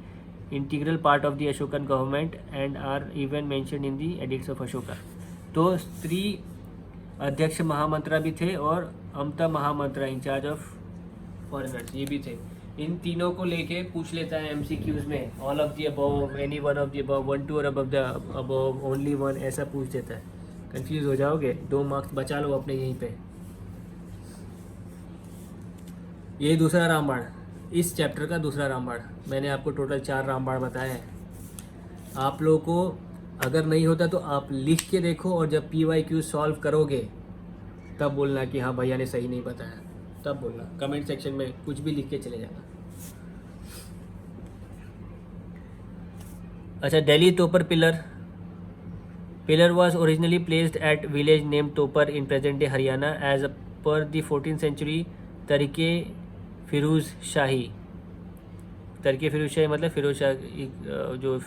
A: integral part of the Ashokan government and are even mentioned in the edicts of Ashoka. तो स्त्री अध्यक्ष महामंत्रा भी थे और अमता महामंत्रा in charge of foreigners ये भी थे. इन तीनों को लेके पूछ लेता है MCQs में, all of the above, any one of the above, 1 2 और अबव द अबव, ओनली 1, ऐसा पूछ देता है. कंफ्यूज हो जाओगे, 2 मार्क्स बचा लो अपने यहीं पे. ये दूसरा रामबाण, इस चैप्टर का दूसरा रामबाण. मैंने आपको टोटल 4 रामबाण बताए हैं. आप लोगों को अगर नहीं होता तो आप लिख के देखो, और जब PYQ सॉल्व करोगे तब बोलना कि हाँ भैया ने सही नहीं बताया, तब बोलना. कमेंट सेक्शन में कुछ भी लिख के चले जाना. अच्छा, Delhi Topra pillar was originally placed at village named Topar in present day Haryana as per the 14th century तरीके फिरोज शाही. मतलब फिरोज शाह, जो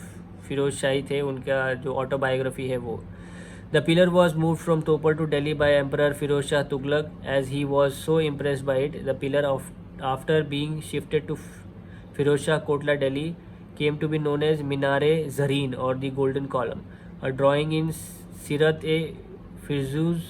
A: फिरोज शाही थे उनका जो ऑटोबायोग्राफी है वो. The pillar was move from Topra to Delhi by emperor Firoz Shah Tughlaq as he was so impressed by it. The pillar after being shifted to Firoz Shah Kotla Delhi came to be known as Minare Zarin और the golden column. A drawing in Sirat e फिरजूज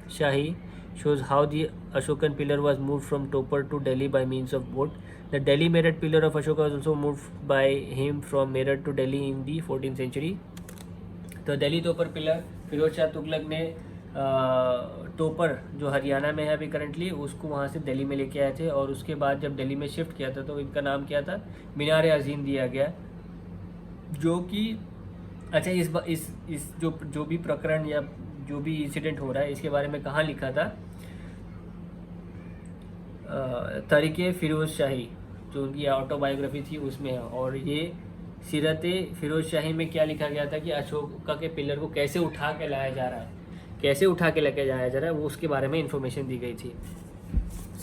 A: Shahi shows how the Ashokan pillar was moved from Topar to Delhi by means of boat. The Delhi Meerut pillar of Ashoka was also moved by him from Meerut to Delhi in the 14th century. तो Delhi Topra pillar Firoz Shah Tughlaq ने topper जो हरियाणा में है अभी currently, उसको वहाँ से दिल्ली में लेके आए थे, और उसके बाद जब दिल्ली में शिफ्ट किया था तो इनका नाम क्या था, मीनार अजीम दिया गया, जो कि अच्छा इस जो भी प्रकरण या जो भी इंसिडेंट हो रहा है इसके बारे में कहाँ लिखा था, तरीके फिरोज शाही जो उनकी ऑटोबायोग्राफी थी उसमें है। और ये सीरत फिरोज शाही में क्या लिखा गया था कि अशोका के पिलर को कैसे उठा के लाया जा रहा है, कैसे उठा के लेके जाया जा रहा है, वो उसके बारे में इंफॉर्मेशन दी गई थी।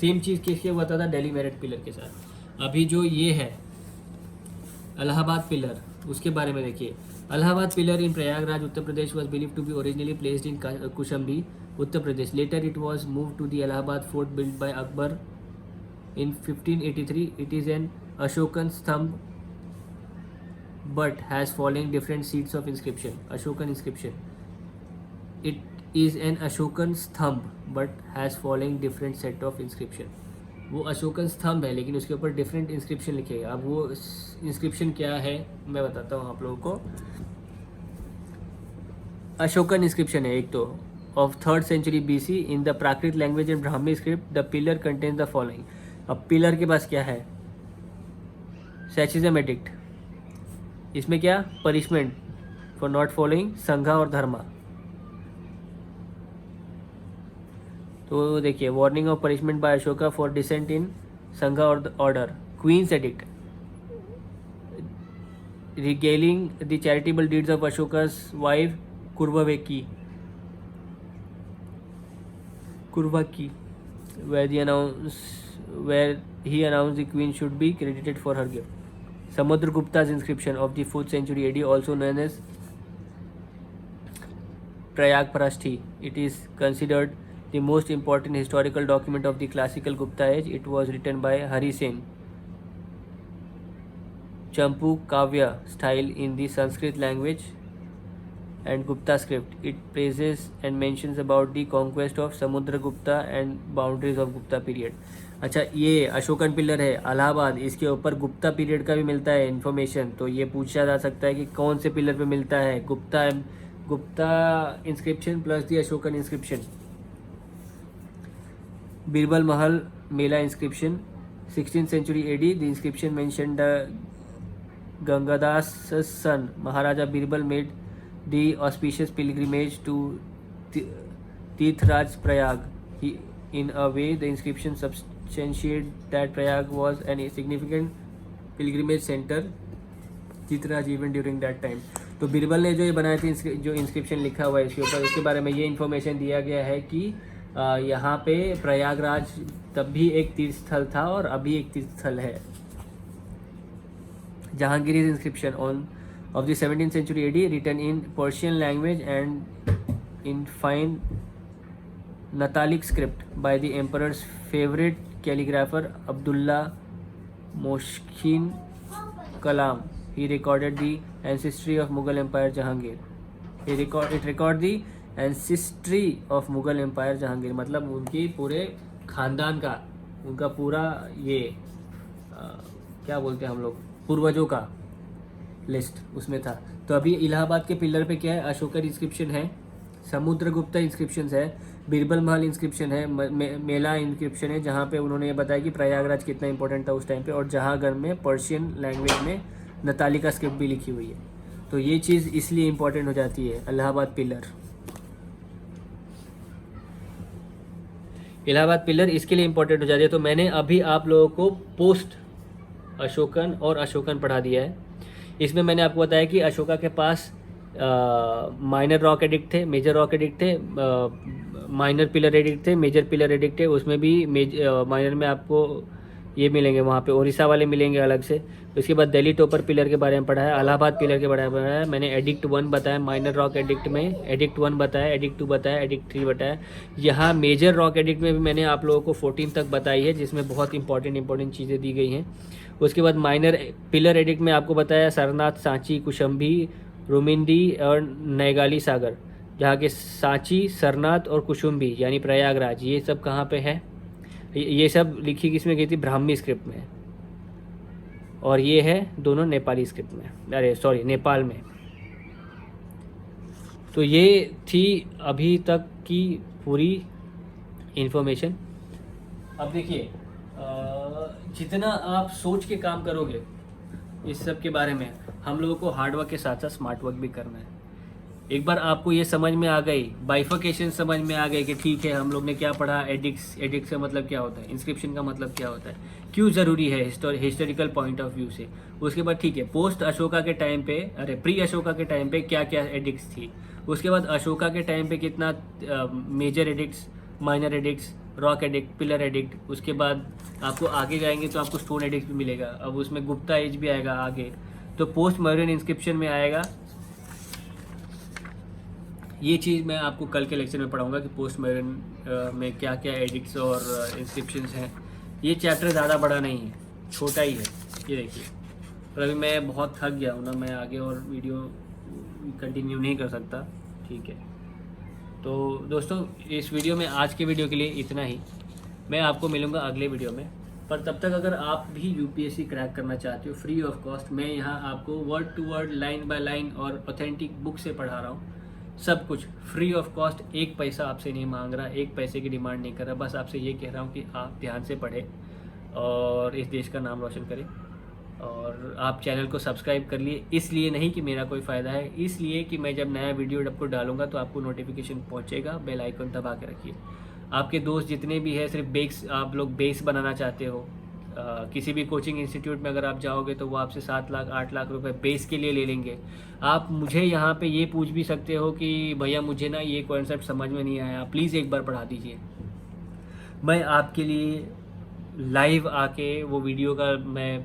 A: सेम चीज़ किसके हुआ था दिल्ली मेरठ पिलर के साथ। अभी जो ये है इलाहाबाद पिलर, उसके बारे में देखिए। Allahabad pillar in Prayagraj Uttar Pradesh was believe to be originally placed in Kaushambi Uttar Pradesh. Later it was move to the Allahabad fort build by Akbar in 1583. It is an Ashokan स्तंभ but has following different seats of inscription. Ashokan inscription. It is an Ashokan स्तंभ but has following different set of inscription. वो अशोकन स्तंभ है लेकिन उसके ऊपर different inscription लिखे हैं। अब वो इंस्क्रिप्शन क्या है मैं बताता हूँ आप लोगों को। अशोकन इंस्क्रिप्शन है एक तो of 3rd century BC in the Prakrit language and Brahmi script. The pillar contains the following. अब पिलर के पास क्या है, सैचिज्म एडिक्ट, इसमें क्या पनिशमेंट फॉर नॉट फॉलोइंग संघा और धर्मा। तो देखिए warning of punishment by Ashoka for dissent in Sangha और order. Queen's edict regarding the charitable deeds of Ashoka's wife Karuvaki where he announced the queen should be credited for her gift. Samudragupta's inscription of the 4th century AD, also known as Prayagprashthi. It is considered the most important historical document of the classical Gupta age. It was written by Hari Sen, Champu Kavya style in the Sanskrit language and Gupta script. It praises and mentions about the conquest of Samudragupta and boundaries of Gupta period. अच्छा ये Ashokan pillar है इलाहाबाद, इसके ऊपर Gupta period का भी मिलता है information. तो ये पूछा जा सकता है कि कौन से पिलर पे मिलता है, Gupta inscription plus the Ashokan inscription. Birbal Mahal Mela inscription 16th century AD. The inscription mentioned the Gangadas' son Maharaja Birbal made the auspicious pilgrimage to Tirthraj Prayag. In a way, the inscription substantiates that Prayag was a significant pilgrimage center, Tirthraj even during that time. तो बीरबल ने जो ये बनाई थी जो inscription लिखा हुआ है इसके ऊपर, इसके बारे में ये इन्फॉर्मेशन दिया गया है कि यहाँ पे प्रयागराज तब भी एक तीर्थ स्थल था और अभी एक तीर्थ स्थल है। Jahangiri's inscription of the 17th century AD, written in Persian language and in fine Natalic script by the emperor's favorite calligrapher Abdullah Moshkin Kalam. He recorded the ancestry of Mughal Empire Jahangir. It record the ancestry of Mughal Empire Jahangir, मतलब उनकी पूरे खानदान का, उनका पूरा ये क्या बोलते हैं हम लोग, पूर्वजों का लिस्ट उसमें था। तो अभी इलाहाबाद के पिलर पे क्या है, अशोकर इंस्क्रिप्शन है, समुद्रगुप्ता इंस्क्रिप्शन है, बीरबल महल इंस्क्रिप्शन है, मेला इंस्क्रिप्शन है, जहाँ पे उन्होंने ये बताया कि प्रयागराज कितना इंपॉर्टेंट था उस टाइम पे, और जहाँगढ़ में पर्शियन लैंग्वेज में नतालिका स्क्रिप्ट भी लिखी हुई है। तो ये चीज़ इसलिए इंपॉर्टेंट हो जाती है इलाहाबाद पिलर। इलाहाबाद पिलर इसके लिए इंपॉर्टेंट हो जाती है। तो मैंने अभी आप लोगों को पोस्ट अशोकन और अशोकन पढ़ा दिया है। इसमें मैंने आपको बताया कि अशोका के पास माइनर रॉक एडिक्ट थे, मेजर रॉक एडिक्ट थे, माइनर पिलर एडिक्ट थे, मेजर पिलर एडिक्ट थे। उसमें भी माइनर में आपको ये मिलेंगे, वहाँ पे ओडिशा वाले मिलेंगे अलग से। उसके बाद दिल्ली टोपर पिलर के बारे में पढ़ा है, इलाहाबाद पिलर के बारे में पढ़ा है। मैंने एडिक्ट 1 बताया, माइनर रॉक एडिक्ट में एडिक्ट 1 बताया, एडिक्ट 2 बताया, एडिक्ट 3 बताया। यहाँ मेजर रॉक एडिक्ट में भी मैंने आप लोगों को 14 तक बताई है, जिसमें बहुत इंपॉर्टेंट चीज़ें दी गई हैं। उसके बाद माइनर पिलर एडिक्ट में आपको बताया सरनाथ, सांची, कुशम्भी, रोमिंदी और नैगाली सागर। जहाँ के सांची, सरनाथ और कुशुम्बी यानी प्रयागराज, ये सब कहाँ पे है? ये सब लिखी किसमें गई थी? ब्राह्मी स्क्रिप्ट में। और ये है दोनों नेपाली स्क्रिप्ट में, अरे सॉरी नेपाल में। तो ये थी अभी तक की पूरी इन्फॉर्मेशन। अब देखिए, जितना आप सोच के काम करोगे इस सब के बारे में, हम लोगों को हार्डवर्क के साथ साथ स्मार्ट वर्क भी करना है। एक बार आपको ये समझ में आ गई, बाइफिकेशन समझ में आ गई कि ठीक है हम लोग ने क्या पढ़ा, एडिक्स का मतलब क्या होता है, इंस्क्रिप्शन का मतलब क्या होता है, क्यों ज़रूरी है हिस्टोरिकल पॉइंट ऑफ व्यू से। उसके बाद ठीक है, पोस्ट अशोका के टाइम पे, अरे प्री अशोका के टाइम पे क्या क्या एडिक्स थी। उसके बाद अशोका के टाइम पे कितना major edicts, minor edicts, rock edict, pillar edict. उसके बाद आपको आगे जाएंगे तो आपको स्टोन एडिक्ट भी मिलेगा। अब उसमें गुप्ता एज भी आएगा आगे, तो पोस्ट मॉडर्न इंस्क्रिप्शन में आएगा। ये चीज़ मैं आपको कल के लेक्चर में पढ़ाऊंगा कि पोस्ट मॉडर्न में क्या क्या एडिक्ट्स और इंस्क्रिप्शंस हैं। ये चैप्टर ज़्यादा बड़ा नहीं है, छोटा ही है। ये देखिए, पर अभी मैं बहुत थक गया हूँ ना, मैं आगे और वीडियो कंटिन्यू नहीं कर सकता। ठीक है, तो दोस्तों इस वीडियो में, आज के वीडियो के लिए इतना ही। मैं आपको मिलूँगा अगले वीडियो में। पर तब तक अगर आप भी यूपीएससी क्रैक करना चाहते हो फ्री ऑफ कॉस्ट, मैं यहाँ आपको word to word, line by line और ऑथेंटिक बुक से पढ़ा रहा हूँ। सब कुछ फ्री ऑफ कॉस्ट, एक पैसा आपसे नहीं मांग रहा, एक पैसे की डिमांड नहीं कर रहा। बस आपसे ये कह रहा हूँ कि आप ध्यान से पढ़ें और इस देश का नाम रोशन करें। और आप चैनल को सब्सक्राइब कर लिए, इसलिए नहीं कि मेरा कोई फ़ायदा है, इसलिए कि मैं जब नया वीडियो आपको डालूंगा तो आपको नोटिफिकेशन पहुंचेगा। बेल आइकन दबा के रखिए। आपके दोस्त जितने भी हैं, सिर्फ बेस, आप लोग बेस बनाना चाहते हो, किसी भी कोचिंग इंस्टीट्यूट में अगर आप जाओगे तो वो आपसे 7 लाख 8 लाख रुपए बेस के लिए ले लेंगे। आप मुझे यहाँ पे ये पूछ भी सकते हो कि भैया मुझे ना ये कॉन्सेप्ट समझ में नहीं आया, प्लीज़ एक बार पढ़ा दीजिए। मैं आपके लिए लाइव आके वो वीडियो का मैं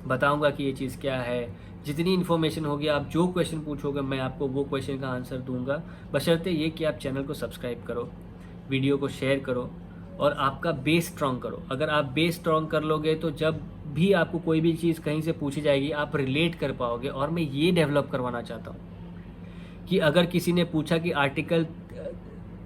A: बताऊंगा कि ये चीज़ क्या है। जितनी इन्फॉर्मेशन होगी, आप जो क्वेश्चन पूछोगे मैं आपको वो क्वेश्चन का आंसर दूंगा, बशर्ते ये कि आप चैनल को सब्सक्राइब करो, वीडियो को शेयर करो और आपका बेस स्ट्रॉन्ग करो। अगर आप बेस स्ट्रॉन्ग कर लोगे तो जब भी आपको कोई भी चीज़ कहीं से पूछी जाएगी आप रिलेट कर पाओगे। और मैं ये डेवलप करवाना चाहता हूँ कि अगर किसी ने पूछा कि आर्टिकल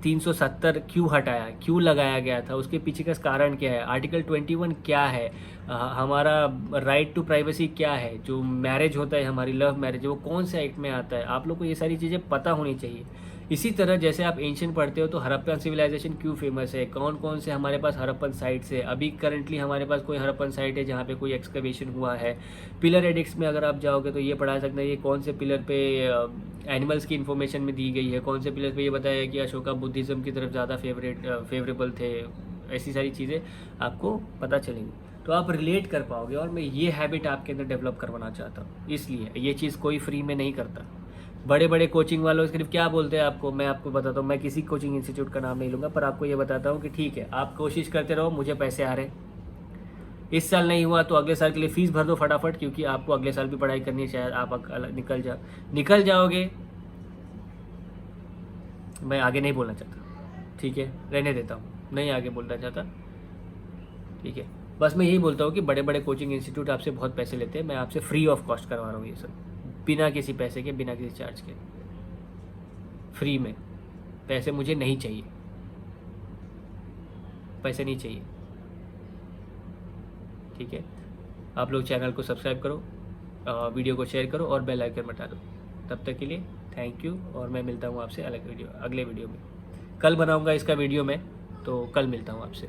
A: 370 क्यों हटाया, क्यों लगाया गया था, उसके पीछे का कारण क्या है, आर्टिकल 21 क्या है, हमारा राइट टू प्राइवेसी क्या है, जो मैरिज होता है हमारी लव मैरिज, वो कौन से एक्ट में आता है, आप लोग को ये सारी चीज़ें पता होनी चाहिए। इसी तरह जैसे आप एंशियंट पढ़ते हो तो हड़प्पन सिविलाइजेशन क्यों फेमस है, कौन कौन से हमारे पास हड़प्पन साइट्स है, अभी करंटली हमारे पास कोई हड़प्पन साइट है जहाँ पे कोई एक्सकवेशन हुआ है। पिलर एडिक्ट्स में अगर आप जाओगे तो ये पढ़ा सकते हैं ये कौन से पिलर पे एनिमल्स की इन्फॉर्मेशन में दी गई है, कौन से पिलर पे ये बताया है कि अशोका बुद्धिज़्म की तरफ ज़्यादा फेवरेबल थे। ऐसी सारी चीज़ें आपको पता चलेंगी तो आप रिलेट कर पाओगे। और मैं ये हैबिट आपके अंदर डेवलप करवाना चाहता हूँ, इसलिए ये चीज़ कोई फ्री में नहीं करता। बड़े बड़े कोचिंग वालों सिर्फ क्या बोलते हैं आपको, मैं आपको बताता हूँ, मैं किसी कोचिंग इंस्टीट्यूट का नाम नहीं लूँगा, पर आपको ये बताता हूँ कि ठीक है आप कोशिश करते रहो, मुझे पैसे आ रहे, इस साल नहीं हुआ तो अगले साल के लिए फ़ीस भर दो फटाफट, क्योंकि आपको अगले साल भी पढ़ाई करनी है, शायद आप निकल जाओगे। मैं आगे नहीं बोलना चाहता, ठीक है, रहने देता हूँ, नहीं आगे बोलना चाहता, ठीक है। बस मैं यही बोलता हूँ कि बड़े बड़े कोचिंग इंस्टीट्यूट आपसे बहुत पैसे लेते हैं, मैं आपसे फ्री ऑफ कॉस्ट करवा रहा हूँ ये सब, बिना किसी पैसे के, बिना किसी चार्ज के, फ्री में। पैसे मुझे नहीं चाहिए, पैसे नहीं चाहिए, ठीक है। आप लोग चैनल को सब्सक्राइब करो, वीडियो को शेयर करो और बेल आइकन बता दो। तब तक के लिए थैंक यू, और मैं मिलता हूँ आपसे अगले वीडियो में। कल बनाऊँगा इसका वीडियो में, तो कल मिलता हूँ आपसे।